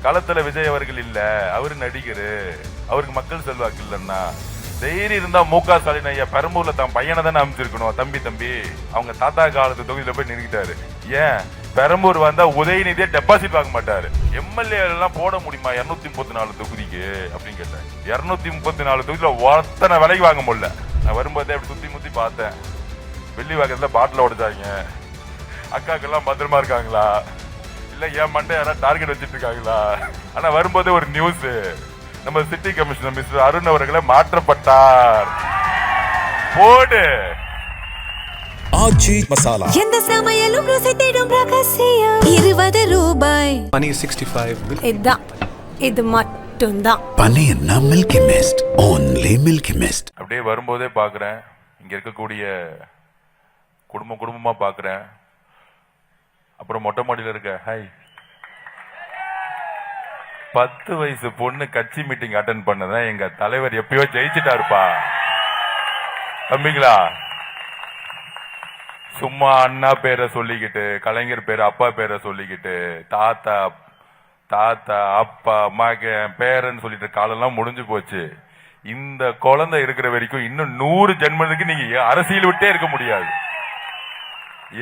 களத்துல விஜய் அவர்கள் இல்ல, அவரு நடிகரு, அவருக்கு மக்கள் செல்வாக்கு இல்லன்னா தைரியம் இருந்தா முக ஸ்டாலின் ஐயா பெரம்பூர்ல தான் பையனை தானே அமைச்சிருக்கணும். தம்பி அவங்க தாத்தா காலத்து தொகுதியில போய் நின்றுட்டாரு. ஏன் பெரம்பூர் வந்தா உதயநிதியை டெபாசிட் வாங்க மாட்டாரு? எம்எல்ஏ எல்லாம் போட முடியுமா 234 தொகுதிக்கு அப்படின்னு கேட்டேன். 234 தொகுதியில ஒத்தனை விலைக்கு வாங்க முடியல. நான் வரும்போதே அப்படி சுத்தி முத்தி பார்த்தேன். வெள்ளி வாக்கத்துல பாட்டில் உடைச்சாங்க. அக்காக்கெல்லாம் பத்திரமா இருக்காங்களா இல்ல என் மண்டை யாராவது டார்கெட் வச்சிட்டு இருக்காங்களா? ஆனா வரும்போது ஒரு நியூஸ், நம்ம சிட்டி கமிஷனர் மிஸ்டர் அருண் அவர்களை மாற்றப்பட்டார். போடு ஆச்சி மசாலா. எந்த சமையலும் ருசி தேடும் ரகசியம் 20 ரூபாய். பனீர் 65. இதான் இது மட்டும்தான். பனீர்னா Milky Mist, only Milky Mist. அப்படியே வரும்போதே பாக்குறேன், இங்க இருக்கக்கூடிய குடும்பமா பாக்குறேன். அப்புறம் மொட்டை மாடியில இருக்க ஹாய் 10 வயசு பொண்ணு கட்சி மீட்டிங் அட்டன் பண்ணதான் எங்க தலைவர் எப்பயோ ஜெயிச்சுட்டாருப்பா. தம்பிங்களா, சும்மா அண்ணா பேரை சொல்லிக்கிட்டு, கலைஞர் பேரை அப்பா பேரை சொல்லிக்கிட்டு, தாத்தா தாத்தா அப்பா மகன் பேரன்னு சொல்லிட்டு காலெல்லாம் முடிஞ்சு போச்சு. இந்த குழந்தை இருக்கிற வரைக்கும் இன்னும் 100 ஜென்மத்துக்கு நீங்க அரசியல் விட்டே இருக்க முடியாது.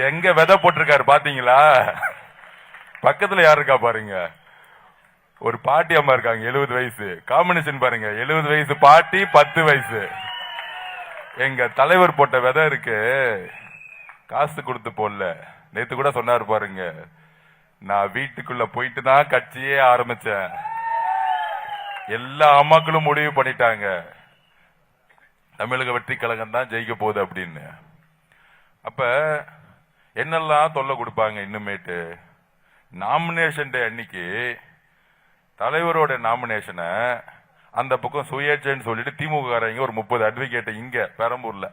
எங்க விதை போட்டிருக்காரு பாத்தீங்களா? பக்கத்துல யாரு இருக்கா பாருங்க, ஒரு பாட்டி அம்மா இருக்காங்க 70 வயசு. காம்பினேஷன் பாருங்க, 70 வயசு பாட்டி 10 வயசு. எங்க தலைவர் போட்ட விதை இருக்கு, காசு கொடுத்து போடல. நேத்து கூட சொன்னாரு பாருங்க, நான் வீட்டுக்குள்ள போயிட்டு தான் கட்சியே ஆரம்பிச்சேன். எல்லா அம்மாக்களும் முடிவு பண்ணிட்டாங்க தமிழக வெற்றி கழகம் தான் ஜெயிக்க போகுது அப்படின்னு. அப்ப என்னெல்லாம் தொல்லை கொடுப்பாங்க இன்னுமேட்டு. நாமினேஷன் டே அன்னைக்கு தலைவரோட நாமினேஷனை அந்த பக்கம் சுயேட்சைன்னு சொல்லிட்டு திமுக ஒரு 30 அட்வொகேட் இங்க பெரம்பூர்ல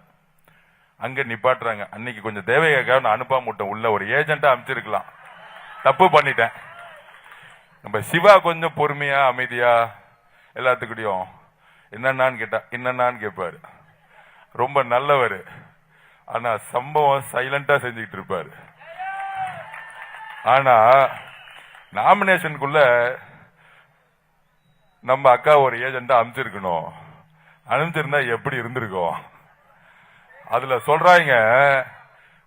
அங்க நிப்பாட்டுறாங்க. அன்னைக்கு கொஞ்சம் தேவையாக நான் அனுப்பாம விட்டேன், உள்ள ஒரு ஏஜென்ட்டா அமைச்சிருக்கலாம், தப்பு பண்ணிட்டேன். நம்ம சிவா கொஞ்சம் பொறுமையா அமைதியா எல்லாத்துக்கிட்டையும் என்னன்னான்னு கேட்பாரு. ரொம்ப நல்லவர், ஆனா சம்பவம் சைலண்டா செஞ்சுக்கிட்டு இருப்பாரு. ஆனா நாமினேஷனுக்குள்ள நம்ம அக்கா ஒரு ஏஜென்டா அமைச்சிருக்கணும். அனுப்பிச்சிருந்தா எப்படி இருந்திருக்கும்? அதுல சொல்றாங்க,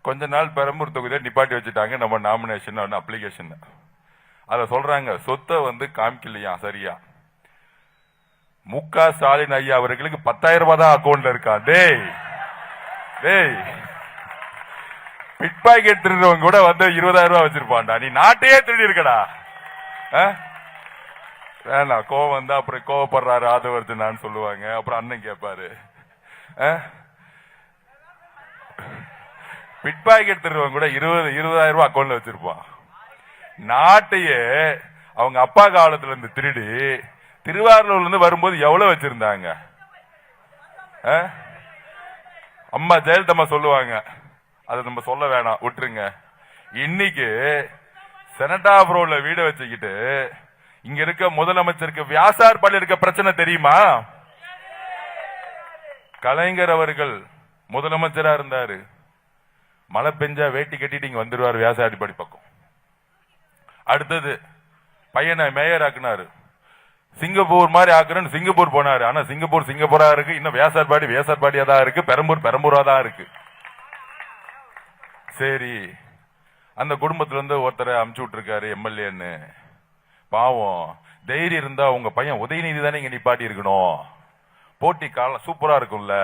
கொஞ்ச நாள் பெரம்பூர் தொகுதியை நிப்பாட்டி வச்சுட்டாங்க நம்ம நாமினேஷன் அப்ளிகேஷன். அத சொல்றாங்க, சொத்தை காமிக்கலையா சரியா. முக ஸ்டாலின் ஐயா அவர்களுக்கு 10,000 ரூபாய் தான் அக்கௌண்ட்ல இருக்கா. டேய் பிட் பாக்கெட் திருடுறவங்க கூட 20,000 ரூபாய் வச்சிருப்பான்டா. நீ நாட்டையே திருடி இருக்கடா. வேணாம், கோவம் வந்தா அப்புறம் கோவப்படுறாரு ஆதவர்ஜனான்னு சொல்லுவாங்க. அப்புறம் அண்ணன் கேட்பாரு, பிட் பாக்கெட் திருடுறவங்க கூட 20,000 ரூபாய் அக்கௌண்ட்ல வச்சிருப்பான். நாட்டையே அவங்க அப்பா காலத்துல இருந்து திருடி திருவாரூர்ல இருந்து வரும்போது எவ்வளவு வச்சிருந்தாங்க? அம்மா ஜெயலலிதா சொல்லுவாங்க, அதை நம்ம சொல்ல வேணாம், விட்டுருங்க. இன்னைக்கு செனட் ஆஃப் ரோட்ல வீடு வச்சுக்கிட்டு இங்க இருக்க முதலமைச்சருக்கு வியாசார் பள்ளி இருக்க பிரச்சனை தெரியுமா? கலைஞர் அவர்கள் முதலமைச்சரா இருந்தாரு, மழை பெஞ்சா வேட்டி கட்டிட்டு இங்க வந்துருவாரு வியாசாடிப்படி பக்கம். அடுத்தது பையனை மேயர் ஆக்குனாரு, சிங்கப்பூர் மாதிரி ஆக்குறேன்னு சிங்கப்பூர் போனாரு. ஆனா சிங்கப்பூரா இருக்கு, இன்னும் வியாசார்பாடியா தான் இருக்கு, பெரம்பூரா தான் இருக்கு. சரி, அந்த குடும்பத்துல இருந்து ஒருத்தரை அமுச்சு விட்டுருக்காரு எம்எல்ஏன்னு. பாவம், தைரியம் இருந்தா உங்க பையன் உதயநிதி தானே இங்க நிப்பாட்டி இருக்கணும். போட்டி காலம் சூப்பரா இருக்கும்ல.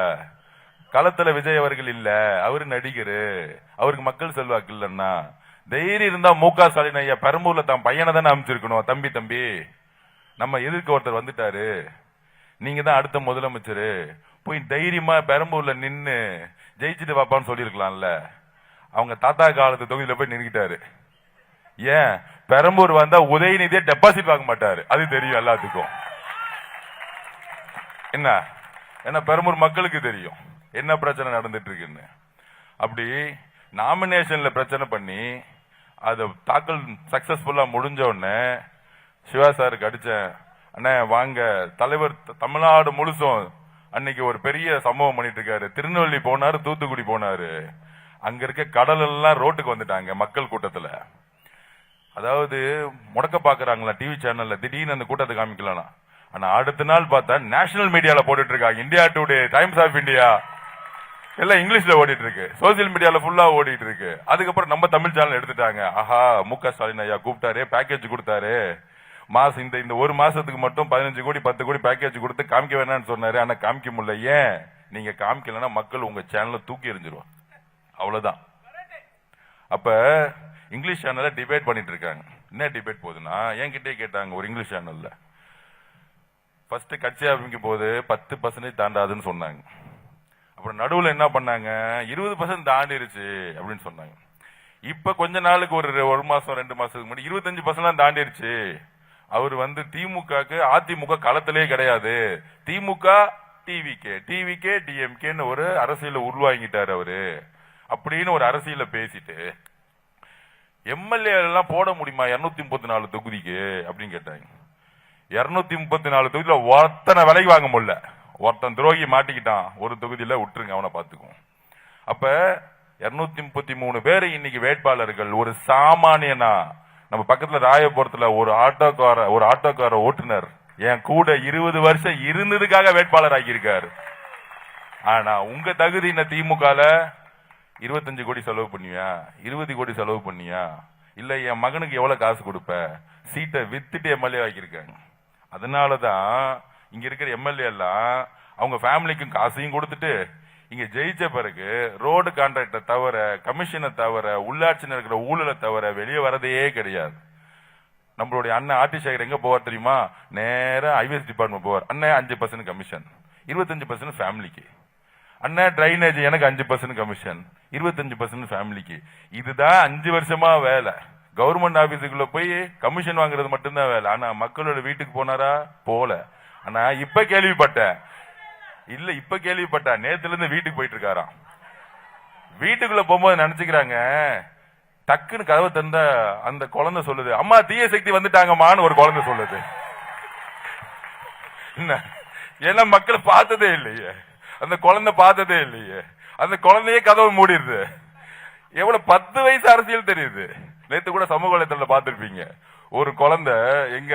களத்துல விஜய் அவர்கள் இல்ல, அவரு நடிகரு, அவருக்கு மக்கள் செல்வாக்கு இல்லன்னா தைரியம் இருந்தா முக ஸ்டாலின் ஐயா பெரம்பூர்ல தான் பையனை தானே அமைச்சிருக்கணும். தம்பி நம்ம எதிர்க்க ஒருத்தர் வந்துட்டாரு, நீங்க தான் அடுத்த முதலமைச்சரு, போய் தைரியமா பெரம்பூர்ல நின்னு ஜெயிச்சுட்டு வாப்பான்னு சொல்லிருக்கலாம்ல. அவங்க தாத்தா காலத்து தொகுதியில போய் நின்றுட்டாரு. ஏன் பெரம்பூர் வந்தா உதயநிதியை டெபாசிட் வாங்க மாட்டாரு? அது தெரியும் எல்லாத்துக்கும். என்ன பெரம்பூர் மக்களுக்கு தெரியும் என்ன பிரச்சனை நடந்துட்டு இருக்குன்னு. அப்படி நாமினேஷன்ல பிரச்சனை பண்ணி அது தாக்கல் சக்சஸ்ஃபுல்லா முடிஞ்ச உடனே சிவா சாருக்கு அடிச்சேன், அண்ணே வாங்க, தலைவர் தமிழ்நாடு முழுசும் அன்னைக்கு ஒரு பெரிய சம்பவம் பண்ணிட்டு இருக்காரு. திருநெல்வேலி போனாரு, தூத்துக்குடி போனாரு. அங்க இருக்க கடல் எல்லாம் ரோட்டுக்கு வந்துட்டாங்க மக்கள் கூட்டத்துல. அதாவது முடக்க பாக்குறாங்களா டிவி சேனல்ல திடீர்னு அந்த கூட்டத்தை காமிக்கலாம். ஆனா அடுத்த நாள் பார்த்தா நேஷனல் மீடியால போட்டுட்டு இருக்காங்க. India Today, Times of India எல்லாம் இங்கிலீஷ்ல ஓடிட்டு இருக்கு. சோசியல் மீடியால ஃபுல்லா ஓடிட்டு இருக்கு. அதுக்கப்புறம் நம்ம தமிழ் சேனல் எடுத்துட்டாங்க. ஆஹா, முக ஸ்டாலின் ஐயா கூப்பிட்டாரு, பேக்கேஜ் கொடுத்தாரு. மாசம் இந்த ஒரு மாசத்துக்கு மட்டும் 15 கோடி 10 கோடி பேக்கேஜ் கொடுத்து காமிக்க வேணாம்னு சொன்னாரு. ஆனா காமிக்க முடியல. ஏன்? நீங்க காமிக்கலன்னா மக்கள் உங்க சேனலை தூக்கி எறிஞ்சிருவாங்க. அவ்வளவுதான். அப்ப இங்கிலீஷ் சேனல்ல டிபேட் பண்ணிட்டு இருக்காங்க. என்ன டிபேட் போகுதுன்னா, என்கிட்டே கேட்டாங்க ஒரு இங்கிலீஷ் சேனல்ல. ஃபர்ஸ்ட் கட்சி ஆரம்பிக்கும் போது 10% தாண்டாதுன்னு சொன்னாங்க. அப்புறம் நடுவுல என்ன பண்ணாங்க, 20% தாண்டிருச்சு அப்படின்னு சொன்னாங்க. இப்ப கொஞ்ச நாளுக்கு ஒரு மாசம் 2 மாசத்துக்கு முன்னாடி 25% தாண்டிருச்சு. அவர் திமுகக்கு அதிமுக களத்திலே கிடையாது, திமுக டிவிகே டிஎம்கேன்னு ஒரு அரசியல உருவாங்கிட்டாரு அவரு அப்படின்னு ஒரு அரசியல பேசிட்டு எம்எல்ஏ எல்லாம் போட முடியுமா 234 தொகுதிக்கு அப்படின்னு கேட்டாங்க. 234 தொகுதியில ஒருத்தனை விலைக்கு வாங்க முடியல. ஒருத்தன் துரோகி மாட்டிக்கிட்டான் ஒரு தொகுதியில, விட்டுருங்க, அவனை பாத்துக்குவோம். அப்ப 233 பேர் இன்னைக்கு வேட்பாளர்கள். ஒரு சாமானியனா நம்ம பக்கத்துல ராயபுரத்துல ஒரு ஆட்டோக்கார ஓட்டுநர் என் கூட 20 வருஷம் இருந்ததுக்காக வேட்பாளர் ஆகியிருக்காரு. ஆனா உங்க தகுதி என்ன? திமுகல 25 கோடி செலவு பண்ணியா, 20 கோடி செலவு பண்ணியா, இல்ல என் மகனுக்கு எவ்வளவு காசு கொடுப்ப? சீட்டை வித்துட்டு எம்எல்ஏ ஆகியிருக்காங்க. அதனாலதான் இங்க இருக்கிற எம்எல்ஏ எல்லாம் அவங்க ஃபேமிலிக்கும் காசையும் கொடுத்துட்டு இங்க ஜெயிச்ச பிறகு ரோடு கான்ட்ராக்டை தவிர, கமிஷனை தவிர, உள்ளாட்சி இருக்கிற ஊழலை தவிர வெளியே வரதே கிடையாது. நம்மளுடைய அண்ணன் ஆர்டி சேகர் எங்க போவார் தெரியுமா? நேரா ஐவிஎஸ் டிபார்ட்மெண்ட் போவார். அண்ணன் 5% கமிஷன், 25% ஃபேமிலிக்கு. அண்ணன் டிரைனேஜ் எனக்கு 5% கமிஷன், 25% ஃபேமிலிக்கு. இதுதான் 5 வருஷமா வேலை. கவர்மெண்ட் ஆபீஸுக்குள்ள போய் கமிஷன் வாங்குறது மட்டும்தான் வேலை. ஆனா மக்களோட வீட்டுக்கு போனாரா? போல. ஆனா இப்ப கேள்விப்பட்டேன், நேத்துல இருந்து வீட்டுக்கு போயிட்டு இருக்காராம். வீட்டுக்குள்ள போகும்போது நினைச்சுக்கிறாங்க, டக்குன்னு கதவை தந்த அந்த குழந்தை சொல்லுது, அம்மா தீய சக்தி வந்துட்டாங்கம்மான்னு ஒரு குழந்தை சொல்லுது. என்ன? ஏன்னா மக்கள் பார்த்ததே இல்லையே, அந்த குழந்தை பார்த்ததே இல்லையே. அந்த குழந்தையே கதவை மூடிடுது. எவ்வளவு 10 வயசு அரசியல் தெரியுது. நேத்து கூட சமூக வலைத்தளத்துல பார்த்திருப்பீங்க. ஒரு குழந்தை எங்க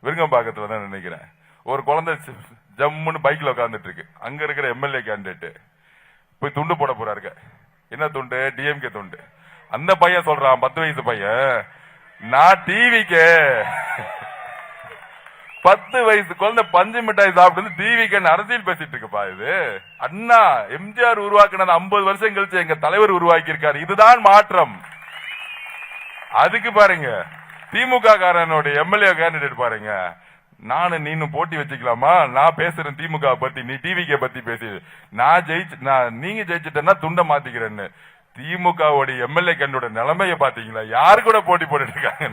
விருங்கம்பாக்கத்துல தான் நினைக்கிறேன், ஒரு குழந்தை ஜம்முன்னு பைக்ல உட்காந்துட்டு இருக்கு. அங்க இருக்கிற எம்எல்ஏ கேண்டிடேட் போய் துண்டு போட போறாரு. என்ன துண்டு? டிஎம்கே துண்டு. அந்த பையன் சொல்றான், 10 வயசு பையன், நான் டிவிக்கு 10 வயசு குழந்தை பஞ்சு மிட்டாய் சாப்பிட்டு டிவிக்கு அரசியல் பேசிட்டு இருக்குப்பா. இது அண்ணா எம்ஜிஆர் உருவாக்கினது 50 வருஷம் கழிச்சு எங்க தலைவர் உருவாக்கி இருக்காரு. இதுதான் மாற்றம். அதுக்கு பாருங்க, திமுக காரனுடைய எம்எல்ஏ கேண்டிடேட் பாருங்க, நானும் நீனும் போட்டி வச்சுக்கலாமா? நான் பேசுறேன் திமுக பத்தி, நீ டிவிகே பத்தி பேசி, நீங்க ஜெயிச்சிட்டேன்னா துண்ட மாத்திக்கிறேன்னு. திமுக எம்எல்ஏ கேண்டோட நிலைமைய பாத்தீங்களா? யாரு கூட போட்டி போட்டு இருக்காங்க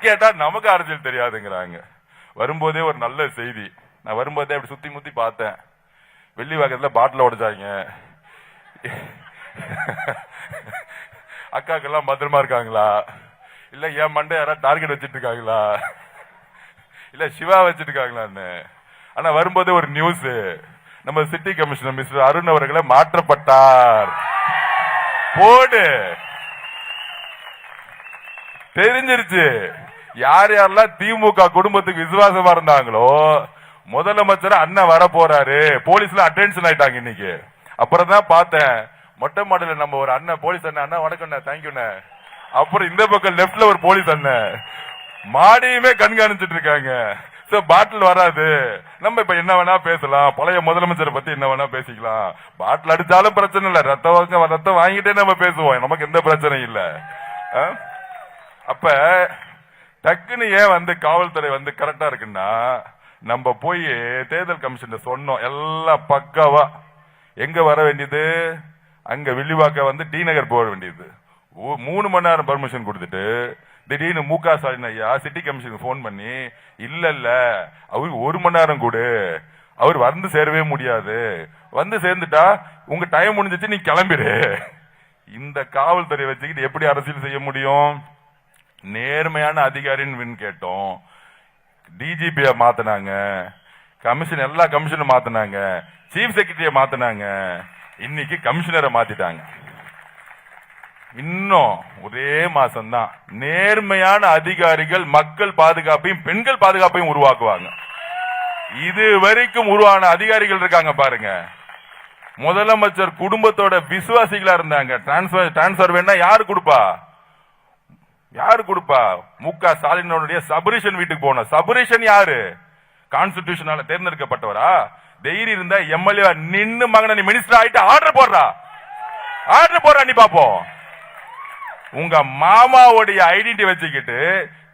கேட்டா நமக்கு அரசியல் தெரியாதுங்கிறாங்க. வரும்போதே ஒரு நல்ல செய்தி. நான் வரும்போதே அப்படி சுத்தி முத்தி பார்த்தேன். வெள்ளிவாக்கத்துல பாட்டில உடைச்சாங்க. அக்காக்கெல்லாம் பத்திரமா இருக்காங்களா? இல்ல என் மண்டை யாராவது டார்கெட் வச்சிட்டு இருக்காங்களா? இல்ல சிவா வச்சிட்டு இருக்காங்களான்னு. ஆனா வரும்போது ஒரு நியூஸ், நம்ம சிட்டி கமிஷனர் மிஸ்டர் அருண் அவர்களை மாற்றப்பட்டார். போடு தெரிஞ்சிருச்சு. யார் யாரெல்லாம் திமுக குடும்பத்துக்கு விசுவாசமா இருந்தாங்களோ, முதலமைச்சர் அண்ணன் வர போறாரு, போலீஸ்ல அட்டென்ஷன் ஆயிட்டாங்க இன்னைக்கு. அப்புறம் தான் பார்த்தேன், மொட்டை மாடல நம்ம ஒரு அண்ணன், போலீஸ் அண்ணன் வணக்கம் தேங்க்யூண்ணே. அப்புறம் இந்த பக்கம் லெப்ட்ல ஒரு போலீஸ் அண்ணன் மாடியுமே கண்காணிச்சிட்டு இருக்காங்க. பாட்டில் வராது, நம்ம இப்ப என்ன வேணா பேசலாம், பழைய முதலமைச்சரை பத்தி என்ன வேணா பேசிக்கலாம். பாட்டில் அடிச்சாலும் பிரச்சனை இல்ல, ரத்தம் வாங்கிட்டே நம்ம பேசுவோம், நமக்கு எந்த பிரச்சனையும் இல்ல. அப்ப டக்குன்னு ஏன் காவல்துறை கரெக்டா இருக்குன்னா, நம்ம போய் தேர்தல் கமிஷன் சொன்னோம், எல்லாம் பக்காவா. எங்க வர வேண்டியது? அங்க வில்லிவாக்க டி நகர் போக வேண்டியது. 3 மணி நேரம் பர்மிஷன் கொடுத்துட்டு திடீர்னு முக ஸ்டாலின் ஐயா சிட்டி கமிஷனுக்கு போன் பண்ணி, இல்ல அவருக்கு 1 மணி நேரம் கொடு, அவர் சேரவே முடியாது, சேர்ந்துட்டா உங்க டைம் முடிஞ்சிச்சு, நீ கிளம்பிடு. இந்த காவல்துறை வச்சுக்கிட்டு எப்படி அரசியல் செய்ய முடியும்? நேர்மையான அதிகாரின்னு கேட்டோம். டிஜிபிய மாத்தினாங்க, கமிஷன் எல்லா கமிஷனும் மாத்தினாங்க, சீஃப் செக்ரட்டரிய மாத்தினாங்க, இன்னைக்கு கமிஷனரை மாத்திட்டாங்க. இன்னும் ஒரே மாசம்தான் நேர்மையான அதிகாரிகள் மக்கள் பாதுகாப்பையும் பெண்கள் பாதுகாப்பையும் உருவாக்குவாங்க. இது வரைக்கும் உருவான அதிகாரிகள் இருக்காங்க பாருங்க. முதலமைச்சர் குடும்பத்தோட விசுவாசிகளா இருந்தாங்க. டிரான்ஸ்பர் வேணா யாரு கொடுப்பா? முக ஸ்டாலினுடைய சபரீஷன் வீட்டுக்கு போன சபரீஷன் யாரு? கான்ஸ்டிடியூஷனால தேர்ந்தெடுக்கப்பட்டவரா? தைரியம் இருந்தா எம்எல்ஏ நின்னு மகன நீ மினிஸ்டர் ஆயிட்டு ஆர்டர் போடுறா நீ பாப்போம். உங்க மாமாவுடைய ஐடென்டி வச்சுக்கிட்டு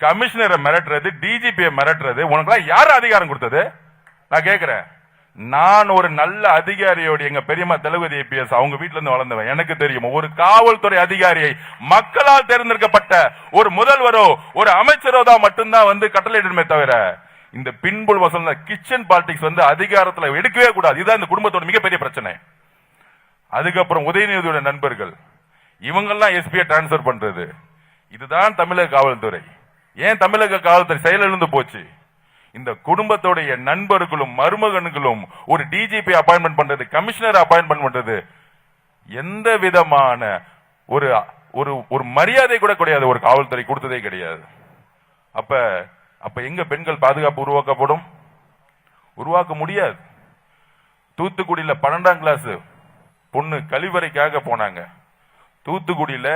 கமிஷனரை மிரட்டுறது, டிஜிபியை மிரட்டுறது, உனக்கு யாரு அதிகாரம் கொடுத்தது? நான் கேக்குறேன். நான் ஒரு நல்ல அதிகாரியோட எங்க பெரியம்மா தளபதி ஐபிஎஸ் அவங்க வீட்டுல இருந்து வளர்ந்தவன். எனக்கு தெரியும் ஒரு காவல்துறை அதிகாரியை மக்களால் தேர்ந்தெடுக்கப்பட்ட ஒரு முதல்வரோ ஒரு அமைச்சரோ தான் மட்டும்தான் வந்து கட்டளையிடுமே தவிர இந்த பின்புல் வசந்த கிச்சன் பாலிடிக்ஸ் வந்து அதிகாரத்துல எடுக்கவே கூடாது. இதுதான் இந்த குடும்பத்தோட மிகப்பெரிய பிரச்சனை. அதுக்கப்புறம் உதயநிதியோட நண்பர்கள் இவங்கெல்லாம் எஸ்பியை டிரான்ஸ்பர் பண்றது, இதுதான் தமிழக காவல்துறை. ஏன் தமிழக காவல்துறை செயலிழந்து போச்சு? இந்த குடும்பத்துடைய நண்பர்களும் மருமகன்களும் ஒரு டிஜிபி அப்பாயின்மெண்ட் பண்றது, கமிஷனர் அப்பாயின்மெண்ட் பண்றது எந்த விதமான ஒரு ஒரு மரியாதை கூட கிடையாது. ஒரு காவல்துறை கொடுத்ததே கிடையாது. அப்ப எங்க பெண்கள் பாதுகாப்பு உருவாக்கப்படும்? உருவாக்க முடியாது. தூத்துக்குடியில 12ஆம் கிளாஸ் பொண்ணு கழிவறைக்காக போனாங்க. தூத்துக்குடியில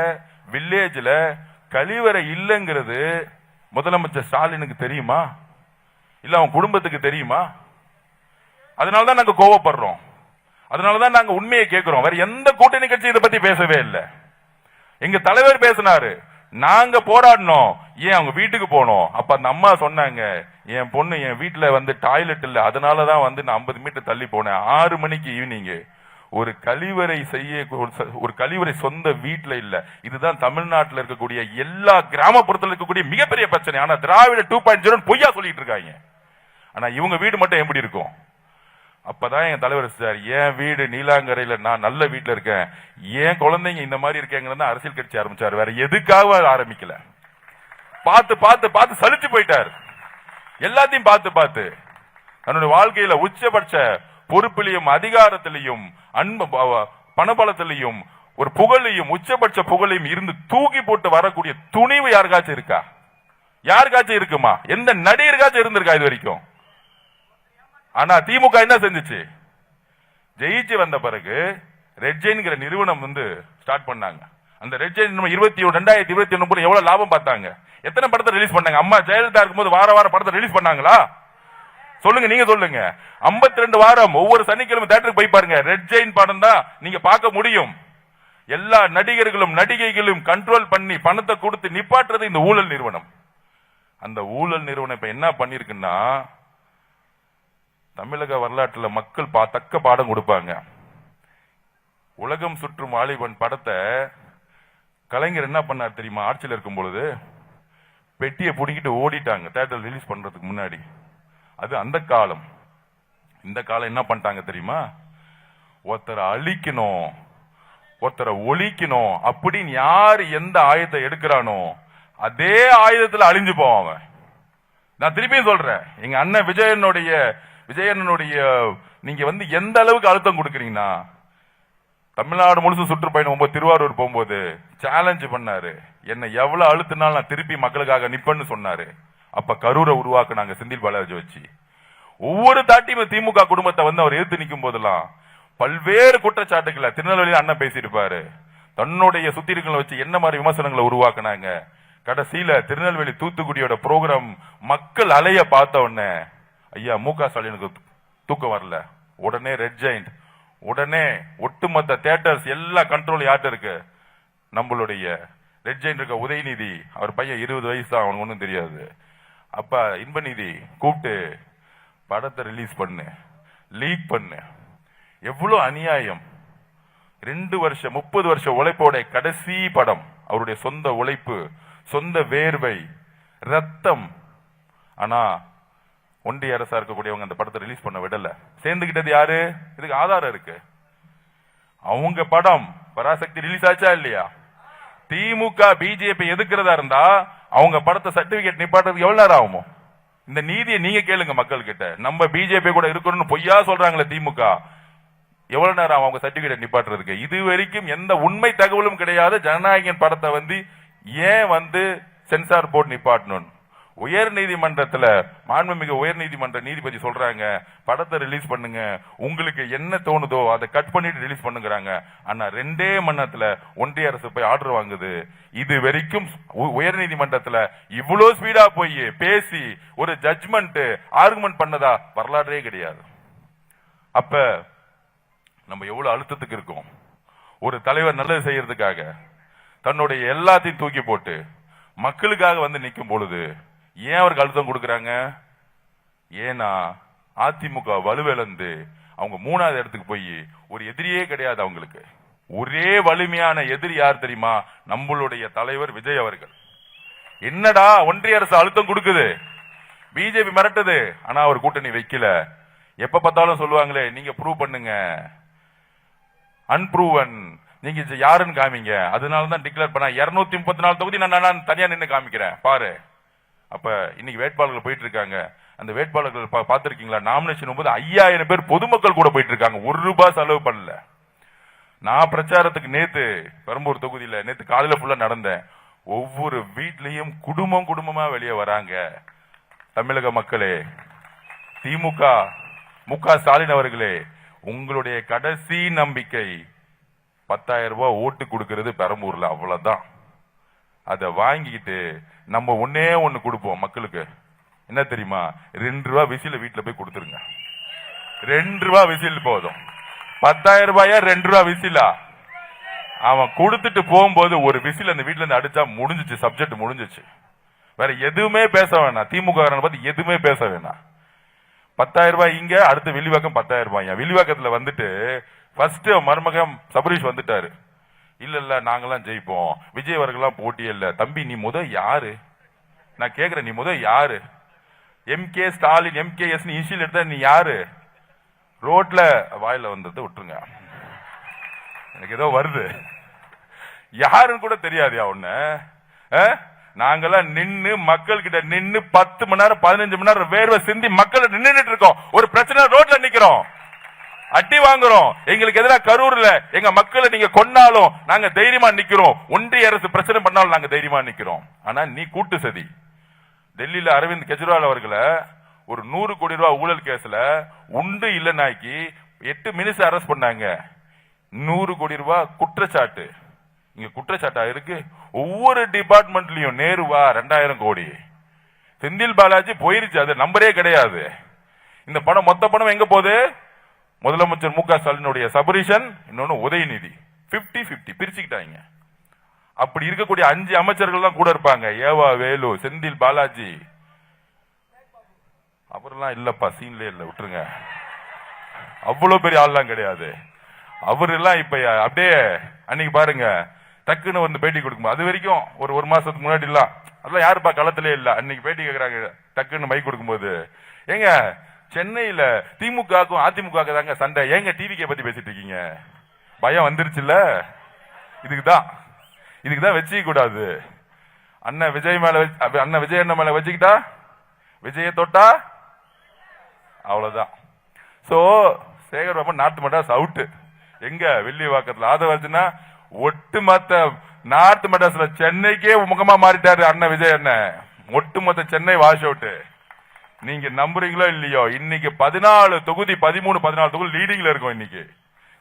வில்லேஜ்ல கழிவறை இல்லைங்கிறது முதலமைச்சர் ஸ்டாலினுக்கு தெரியுமா? இல்ல அவன் குடும்பத்துக்கு தெரியுமா? அதனாலதான் நாங்க கோவப்படுறோம். அதனாலதான் நாங்க உண்மையை கேட்கிறோம். வேற எந்த கூட்டணி கட்சி இதை பத்தி பேசவே இல்லை. எங்க தலைவர் பேசினாரு, நாங்க போராடணும், ஏன் அவங்க வீட்டுக்கு போனோம். அப்ப அந்த அம்மா சொன்னாங்க, என் பொண்ணு என் வீட்டுல வந்து டாய்லெட் இல்ல, அதனாலதான் வந்து நான் 50 மீட்டர் தள்ளி போனேன். 6 மணிக்கு ஈவினிங் ஒரு கழிவறை ஒரு கழிவறை சொந்த வீட்டுல இல்ல. இதுதான் தமிழ்நாட்டில் இருக்கக்கூடிய எல்லா கிராமப்புறத்தில் இருக்கக்கூடிய மிகப்பெரிய பிரச்சனை. ஆனா திராவிட 2.0 பொய்யா சொல்லிட்டு இருக்காங்க. ஆனா இவங்க வீடு மட்டும் எப்படி இருக்கும்? அப்பதான் என் தலைவர் சார், என் வீடு நீலாங்கரையில நான் நல்ல வீட்டுல இருக்கேன், என் குழந்தைங்க இந்த மாதிரி இருக்கேங்கிறத அரசியல் கட்சி ஆரம்பிச்சாரு. வேற எதுக்காக ஆரம்பிக்கல. பார்த்து பார்த்து பார்த்து சலிச்சு போயிட்டார். எல்லாத்தையும் பார்த்து தன்னுடைய வாழ்க்கையில உச்சபட்ச பொறுப்பிலையும் அதிகாரத்திலையும் அன்பு பணபலத்திலையும் ஒரு புகழையும் உச்சபட்ச புகழையும் இருந்து தூக்கி போட்டு வரக்கூடிய துணிவு யாருக்காச்சும் இருக்கா? யாருக்காச்சும் இருக்குமா? எந்த நடிகருக்காச்சும் இருந்திருக்கா இது வரைக்கும்? ஆனா திமுக என்ன செஞ்சுச்சு? ஜெயிச்சு வந்த பிறகு ரெட் ஜெயின்ங்கிற நிறுவனம் வந்து ஸ்டார்ட் பண்ணாங்க. அந்த ரெட் ஜெயின் 2021 எவ்வளவு லாபம் பார்த்தாங்க? எத்தனை படத்தை ரிலீஸ் பண்ணாங்க? அம்மா ஜெயலலிதா இருக்கும்போது வார படத்தை ரிலீஸ் பண்ணாங்களா? சொல்லுங்க, நீங்க சொல்லுங்க. 52 வாரம் ஒவ்வொரு சனிக்கிழமை தியேட்டருக்கு போய் பாருங்க. ரெட் ஜெயின் படம் தான் நீங்க பார்க்க முடியும். எல்லா நடிகர்களும் நடிகைகளும் கண்ட்ரோல் பண்ணி பணத்தை கொடுத்து நிப்பாட்டுறது இந்த ஊழல் நிறுவனம். அந்த ஊழல் நிறுவனம் இப்ப என்ன பண்ணிருக்குன்னா, தமிழக வரலாற்றுல மக்கள் தக்க பாடம் கொடுப்பாங்க. உலகம் சுற்றும் வாலிபன் படத்தை கலைஞர் என்ன பண்ணார் தெரியுமா? ஆட்சியில் இருக்கும் பொழுது பெட்டியை பிடிக்கிட்டு ஓடிட்டாங்க தியேட்டர் ரிலீஸ் பண்றதுக்கு முன்னாடி. அது அந்த காலம். இந்த காலம் என்ன பண்ணிட்டாங்க தெரியுமா? ஒருத்தரை அழிக்கணும், ஒருத்தரை ஒழிக்கணும் அப்படின்னு யாரு எந்த ஆயுதத்தை எடுக்கிறானோ அதே ஆயுதத்துல அழிஞ்சு போவான். நான் திருப்பியும் சொல்றேன், எங்க அண்ணன் விஜயனுடைய நீங்க வந்து எந்த அளவுக்கு அழுத்தம் கொடுக்கறீங்கன்னா, தமிழ்நாடு முழுசு சுற்றுப்பயணம் போகும்போது திருவாரூர் போகும்போது சேலஞ்ச் பண்ணாரு, என்ன எவ்வளவு அழுத்தினாலும் நான் திருப்பி மக்களுக்காக நிப்பன்னு சொன்னாரு. அப்ப கரூரை உருவாக்குனாங்க செந்தில் பாலாஜி வச்சு. ஒவ்வொரு தாட்டியும் திமுக குடும்பத்தை வந்து அவர் எதிர்த்து நிற்கும் போதெல்லாம் பல்வேறு குற்றச்சாட்டுகளை திருநெல்வேலியில் அண்ணன் பேசியிருப்பாரு. தன்னுடைய சுத்திரிகளை வச்சு என்ன மாதிரி விமர்சனங்களை உருவாக்குனாங்க. கடைசியில திருநெல்வேலி தூத்துக்குடியோட ப்ரோக்ராம் மக்கள் அலைய பார்த்த உடனே ஐயா முக ஸ்டாலினுக்கு தூக்கம் வரல. உடனே ரெட் ஜெயிண்ட், உடனே ஒட்டுமொத்த தியேட்டர்ஸ் எல்லா கண்ட்ரோல் யார்ட்ட இருக்கு? நம்மளுடைய ரெட் ஜெயிண்ட் இருக்க உதயநிதி. அவர் பையன் 20 வயசு தான், அவனுக்கு ஒன்றும் தெரியாது. அப்ப இன்பநிதி கூப்பிட்டு படத்தை ரிலீஸ் பண்ணு, லீக் பண்ணு. எவ்வளவு அநியாயம்! 2 வருஷம் 30 வருஷம் உழைப்போட கடைசி படம், அவருடைய சொந்த உழைப்பு, சொந்த வேர்வை, ரத்தம். ஆனா ஒன்றிய அரசா இருக்கக்கூடியவங்க அந்த படத்தை ரிலீஸ் பண்ண விடல. சேர்ந்துகிட்டது யாரு? இதுக்கு ஆதாரம் இருக்கு. அவங்க படம் பராசக்தி ரிலீஸ் ஆச்சா இல்லையா? திமுக பிஜேபி எதுக்குறதா இருந்தா அவங்க படத்தை சர்டிபிகேட் நிப்பாட்டுறதுக்கு எவ்வளவு நேரம் ஆகுமோ? இந்த நீதியை நீங்க கேளுங்க மக்கள் கிட்ட. நம்ம பிஜேபி கூட இருக்கணும்னு பொய்யா சொல்றாங்களே திமுக. எவ்வளவு நேரம் அவங்க சர்டிபிகேட் நிப்பாட்டுறதுக்கு? இது வரைக்கும் எந்த உண்மை தகவலும் கிடையாது. ஜனநாயகன் படத்தை ஏன் சென்சார் போர்டு நிப்பாட்டணும்? உயர் நீதிமன்றத்துல மாண்புமிகு உயர் நீதிமன்ற நீதிபதி சொல்றாங்க, படத்தை ரிலீஸ் பண்ணுங்க, உங்களுக்கு என்ன தோணுதோ அதை கட் பண்ணிட்டு ரிலீஸ் பண்ணுங்கிறாங்க. ஆனா 2 மணி நேரத்துல ஒன்றிய அரசு போய் ஆர்டர் வாங்குது. இது வரைக்கும் உயர் நீதிமன்றத்துல இவ்வளவு ஸ்பீடா போய் பேசி ஒரு ஜட்ஜ்மெண்ட் ஆர்குமெண்ட் பண்ணதா வரலாறே கிடையாது. அப்ப நம்ம எவ்வளவு அழுத்தத்துக்கு இருக்கோம். ஒரு தலைவர் நல்லது செய்யறதுக்காக தன்னுடைய எல்லாத்தையும் தூக்கி போட்டு மக்களுக்காக நிக்கும் பொழுது ஏன் அவருக்கு அழுத்தம் கொடுக்கறாங்க? ஏன்னா அதிமுக வலுவிழந்து அவங்க 3வது இடத்துக்கு போய் ஒரு எதிரியே கிடையாது. அவங்களுக்கு ஒரே வலிமையான எதிரி யார் தெரியுமா? நம்மளுடைய தலைவர் விஜய் அவர்கள். என்னடா ஒன்றிய அரசு அழுத்தம் கொடுக்குது, பிஜேபி மிரட்டுது, ஆனா அவர் கூட்டணி வைக்கல. எப்ப பார்த்தாலும் சொல்லுவாங்களே, நீங்க ப்ரூவ் பண்ணுங்க, அன்ப்ரூவன், நீங்க யாருன்னு காமிங்க. அதனாலதான் டிக்ளேர் பண்ண 234 தொகுதி நான் தனியா நின்று காமிக்கிறேன் பாரு. அப்ப இன்னைக்கு வேட்பாளர்கள் போயிட்டு இருக்காங்க. அந்த வேட்பாளர்கள் பார்த்திருக்கீங்களா? நாமினேஷன் 5000 பேர் பொதுமக்கள் கூட போயிட்டு இருக்காங்க. ₹1 செலவு பண்ணல. நான் பிரச்சாரத்துக்கு நேத்து பெரம்பூர் தொகுதியில நேத்து காலையில ஃபுல்லா நடந்தேன். ஒவ்வொரு வீட்லயும் குடும்பமா வெளியே வராங்க. தமிழக மக்களே, திமுக மு.க. ஸ்டாலின் அவர்களே, உங்களுடைய கடைசி நம்பிக்கை 10,000 ரூபாய் ஓட்டு கொடுக்கிறது பெரம்பூர்ல, அவ்வளவுதான். அதை வாங்கிக்கிட்டு நம்ம ஒன்னே ஒண்ணு கொடுப்போம் மக்களுக்கு. என்ன தெரியுமா? ₹2 விசில வீட்டுல போய் கொடுத்துருங்க. ₹2 விசில் போதும். 10,000 ரூபாயா ₹2 விசிலா? அவன் கொடுத்துட்டு போகும்போது ஒரு விசில் அந்த வீட்டுல இருந்து அடிச்சா முடிஞ்சிச்சு, சப்ஜெக்ட் முடிஞ்சிச்சு. வேற எதுவுமே பேச வேணாம். திமுக பார்த்து எதுவுமே பேச வேணாம். 10,000 ரூபாய் இங்க, அடுத்து வில்லிவாக்கம் 10,000 ரூபாய். வில்லிவாக்கத்துல ஃபர்ஸ்ட் மருமகன் சபரீஷ் வந்துட்டாரு. இல்ல நாங்கெல்லாம் ஜெயிப்போம், விஜய் அவர்கள்லாம் போட்டியே இல்ல. தம்பி நீ யாரு? நான் கேக்குறேன், நீ யாரு? எம்.கே. ஸ்டாலின், எம்.கே.எஸ் இனிஷியல் எடுத்தா நீ யாரு? ரோட்ல வாயில வந்தது விட்டுருங்க, எனக்கு ஏதோ வருது, யாருன்னு கூட தெரியாது. அவன நாங்கெல்லாம் நின்னு மக்கள் கிட்ட நின்னு 10 மணி நேரம் 15 மணி நேரம் வேர்வை சிந்தி மக்கள் நின்னுட்டு இருக்கோம். ஒரு பிரச்சனை ரோட்ல நிக்கிறோம், அட்டி வாங்குறோம். எங்களுக்கு எதிராக கரூர்ல எங்க மக்களை நீங்க கொன்னாலும் நாங்க தைரியமா நிக்கிறோம். ஒன்றிய அரசு பிரச்சனை பண்ணாலும் நாங்க தைரியமா நிக்கிறோம். ஆனா நீ கூட்டு சதி. டெல்லியில அரவிந்த் கெஜ்ரிவால் அவர்களை ஒரு 100 கோடி ரூபாய் ஊழல் கேஸ்ல உண்டு இல்லைனாக்கி 8 மினிஸ்டர் அரெஸ்ட் பண்ணாங்க. 100 கோடி ரூபாய் குற்றச்சாட்டு. இங்க குற்றச்சாட்டா இருக்கு. ஒவ்வொரு டிபார்ட்மெண்ட்லயும் நேருவா 2000 கோடி, செந்தில் பாலாஜி போயிருச்சு, அது நம்பரே கிடையாது. இந்த பணம் மொத்த பணம் எங்க போகுது? முதலமைச்சர் மு.க. ஸ்டாலினுடைய சபரீஷன், இன்னொன்னு உதயநிதி, 50-50 பிரிச்சுக்கிட்டாங்க. அப்படி இருக்கக்கூடிய 5 அமைச்சர்கள் தான் கூட இருப்பாங்க. ஏவா வேலு, செந்தில் பாலாஜி, அவரெல்லாம் இல்லப்பா, சீன்லே இல்ல, விட்டுருங்க. அவ்வளவு பெரிய ஆள்லாம் கிடையாது. அவரெல்லாம் இப்ப அப்படியே அன்னைக்கு பாருங்க, டக்குன்னு பேட்டி கொடுக்கும். அது வரைக்கும் ஒரு மாசத்துக்கு முன்னாடி எல்லாம் அதெல்லாம் யாருப்பா களத்திலே இல்ல. அன்னைக்கு பேட்டி கேட்கறாங்க, டக்குன்னு மைக் கொடுக்கும்போது, ஏங்க சென்னையில திமுகவுக்கும் அதிமுக தாங்க சண்டை, ஏங்க டிவிக்கே பத்தி பேசிட்டு இருக்கீங்க? பயம் வந்துருச்சுல்ல. இதுக்குதான் வச்சுக்க கூடாது. அண்ணன் விஜய் அண்ணன் மேல வச்சுக்கிட்டா, விஜய தொட்டா அவ்வளவுதான். So Sekar Babu north Madras out. எங்க வில்லிவாக்கத்துல ஆதவர்ஜுனா ஒட்டுமொத்த நார்த் மெட்ராஸ்ல சென்னைக்கே முகமா மாறிட்டாரு அண்ணன் விஜய் அண்ணன். ஒட்டுமொத்த சென்னை வாஷ் அவுட். நீங்க நம்புறீங்களோ இல்லையோ, இன்னைக்கு 14 தொகுதி 13-14 தொகுதி லீடிங்ல இருக்கும். இன்னைக்கு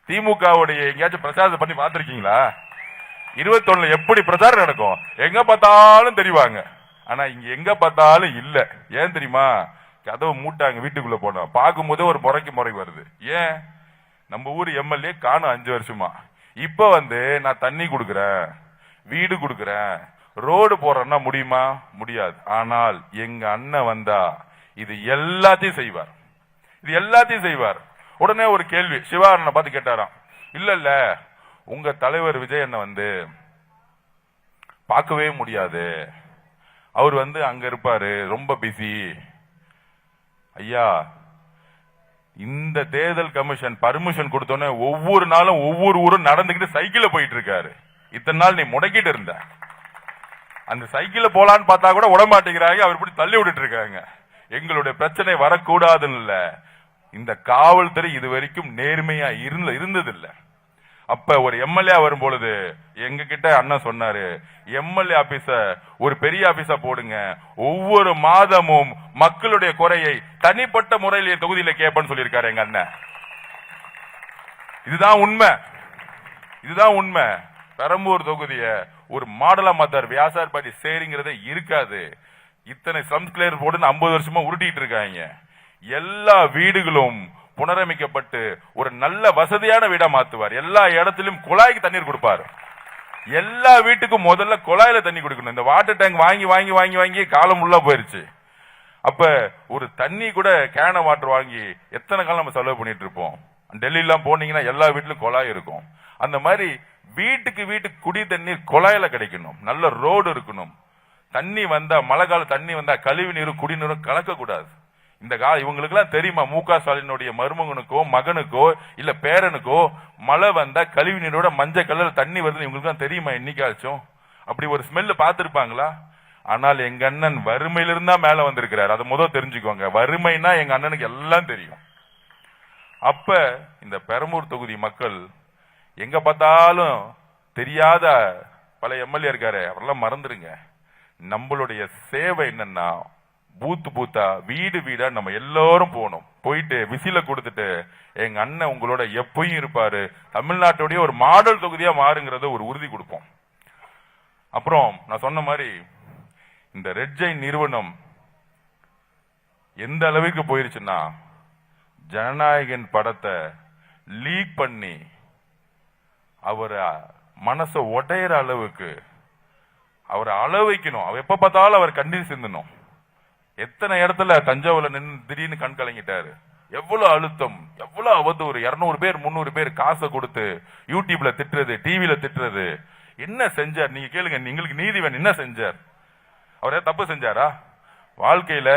திமுகவுடைய எங்கேயாச்சும் பிரச்சாரம் பண்ணி பாத்திருக்கீங்களா? 21 எப்படி பிரச்சாரம் நடக்கும்? எங்க பார்த்தாலும் தெரிவாங்க. ஆனா இங்க எங்க பார்த்தாலும் இல்ல. ஏன் தெரியுமா? கதவு மூட்டாங்க. வீட்டுக்குள்ள போனா பார்க்கும் போதே ஒரு முறை வருது. ஏன்? நம்ம ஊர் எம்எல்ஏ காணும் 5 வருஷமா. இப்ப நான் தண்ணி கொடுக்கறேன், வீடு கொடுக்கறேன், ரோடு போறேன்னா முடியுமா? முடியாது. ஆனால் எங்க அண்ணன் வந்தா இது எல்லாத்தையும் செய்வார். உடனே ஒரு கேள்வி சிவா அண்ணனை பார்த்து கேட்டாராம். இல்ல உங்க தலைவர் விஜய் அண்ணன் பார்க்கவே முடியாது, அவர் அங்க இருப்பாரு, ரொம்ப பிஸி. ஐயா, இந்த தேர்தல் கமிஷன் பர்மிஷன் கொடுத்தோன்னே ஒவ்வொரு நாளும் ஒவ்வொரு ஊரும் நடந்துகிட்டு சைக்கிள் போயிட்டு இருக்காரு. இத்தனை நாள் நீ முடக்கிட்டு இருந்த. அந்த சைக்கிள் போலான்னு பார்த்தா கூட உடமாட்டேங்கிறாங்க. அவர் இப்படி தள்ளி விட்டுட்டு இருக்காங்க. எங்களுடைய பிரச்சனை வரக்கூடாதுன்னு இல்ல, இந்த காவல்துறை இதுவரைக்கும் நேர்மையா இருந்ததில்லை. அப்ப ஒரு எம்எல்ஏ வரும் பொழுது எங்க கிட்ட அண்ணன் சொன்னாரு, எம்எல்ஏ ஆபீஸ ஒரு பெரிய ஆபீஸா போடுங்க, ஒவ்வொரு மாதமும் மக்களுடைய குறையை தனிப்பட்ட முறையில் தொகுதியில கேட்பேன்னு சொல்லியிருக்காரு எங்க அண்ணன். இதுதான் உண்மை, இதுதான் உண்மை. பெரம்பூர் தொகுதிய ஒரு மாடலா மாத்தார். வியாசார்பாடி சேரிங்கிறதே இருக்காது. இத்தனை ஸ்லம்ஸ் கிளியர் போர்டுன்னு 50 வருஷமா உருட்டிட்டு இருக்காங்க. எல்லா வீடுகளும் புனரமைக்கப்பட்டு ஒரு நல்ல வசதியான வீடா மாத்துவார். எல்லா இடத்திலும் குழாய்க்கு தண்ணீர் கொடுப்பார். எல்லா வீட்டுக்கும் முதல்ல குழாயில தண்ணி கொடுக்கணும். இந்த வாட்டர் டேங்க் வாங்கி வாங்கி வாங்கி வாங்கி காலம் உள்ள போயிருச்சு. அப்ப ஒரு தண்ணி கூட கேன வாட்டர் வாங்கி எத்தனை காலம் நம்ம செலவு பண்ணிட்டு இருப்போம். டெல்லிலாம் போனீங்கன்னா எல்லா வீட்டிலும் குழாய் இருக்கும். அந்த மாதிரி வீட்டுக்கு வீட்டுக்கு குடி தண்ணீர் குழாயில கிடைக்கணும். நல்ல ரோடு இருக்கணும். தண்ணி வந்தா, மழை கால தண்ணி வந்தா கழிவு நீரும் குடிநீரும் கலக்க கூடாது. இந்த இவங்களுக்கு எல்லாம் தெரியுமா? மு.க. ஸ்டாலினுடைய மருமகனுக்கோ மகனுக்கோ இல்ல பேரனுக்கோ மழை வந்தா கழிவு நீரோட மஞ்சள் கலர் தண்ணி வருதுன்னு இவங்களுக்கு தான் தெரியுமா? என்னைக்காச்சும் அப்படி ஒரு ஸ்மெல்லு பார்த்திருப்பாங்களா? ஆனால் எங்க அண்ணன் வறுமையிலிருந்தா மேல வந்திருக்கிறார். அதை முதல் தெரிஞ்சுக்கோங்க. வறுமைனா எங்க அண்ணனுக்கு எல்லாம் தெரியும். அப்ப இந்த பெரம்பூர் தொகுதி மக்கள் எங்க பார்த்தாலும் தெரியாத பல எம்எல்ஏ இருக்காரு, அவரெல்லாம் மறந்துருங்க. நம்மளுடைய சேவை என்னன்னா, பூத்து பூத்தா வீடு வீடா நம்ம எல்லாரும் போகணும். போயிட்டு விசில கொடுத்துட்டு எங்க அண்ணன் உங்களோட எப்பயும் இருப்பாரு, தமிழ்நாட்டுடைய ஒரு மாடல் தொகுதியா மாறுங்கிறத ஒரு உறுதி கொடுப்போம். அப்புறம் நான் சொன்ன மாதிரி இந்த ரெட் ஜெயின் நிறுவனம் எந்த அளவுக்கு போயிருச்சுன்னா, ஜனநாயகன் படத்தை லீக் பண்ணி அவரை மனசை உடையிற அளவுக்கு அவரை அள வைக்கணும். அவர் எப்ப பார்த்தாலும் அவர் கண்ணீர் சிந்தணும். எத்தனை இடத்துல தஞ்சாவூர்ல நின்று திடீர்னு கண் கலங்கிட்டாரு. எவ்வளவு அழுத்தம், எவ்வளவு அவதூறு. 200 பேர் 300 பேர் காசை கொடுத்து யூடியூப்ல திட்டுறது, டிவில திட்டுறது. என்ன செஞ்சார் நீங்க கேளுங்க. நீங்களுக்கு நீதி வேணும். என்ன செஞ்சார்? அவர் தப்பு செஞ்சாரா? வாழ்க்கையில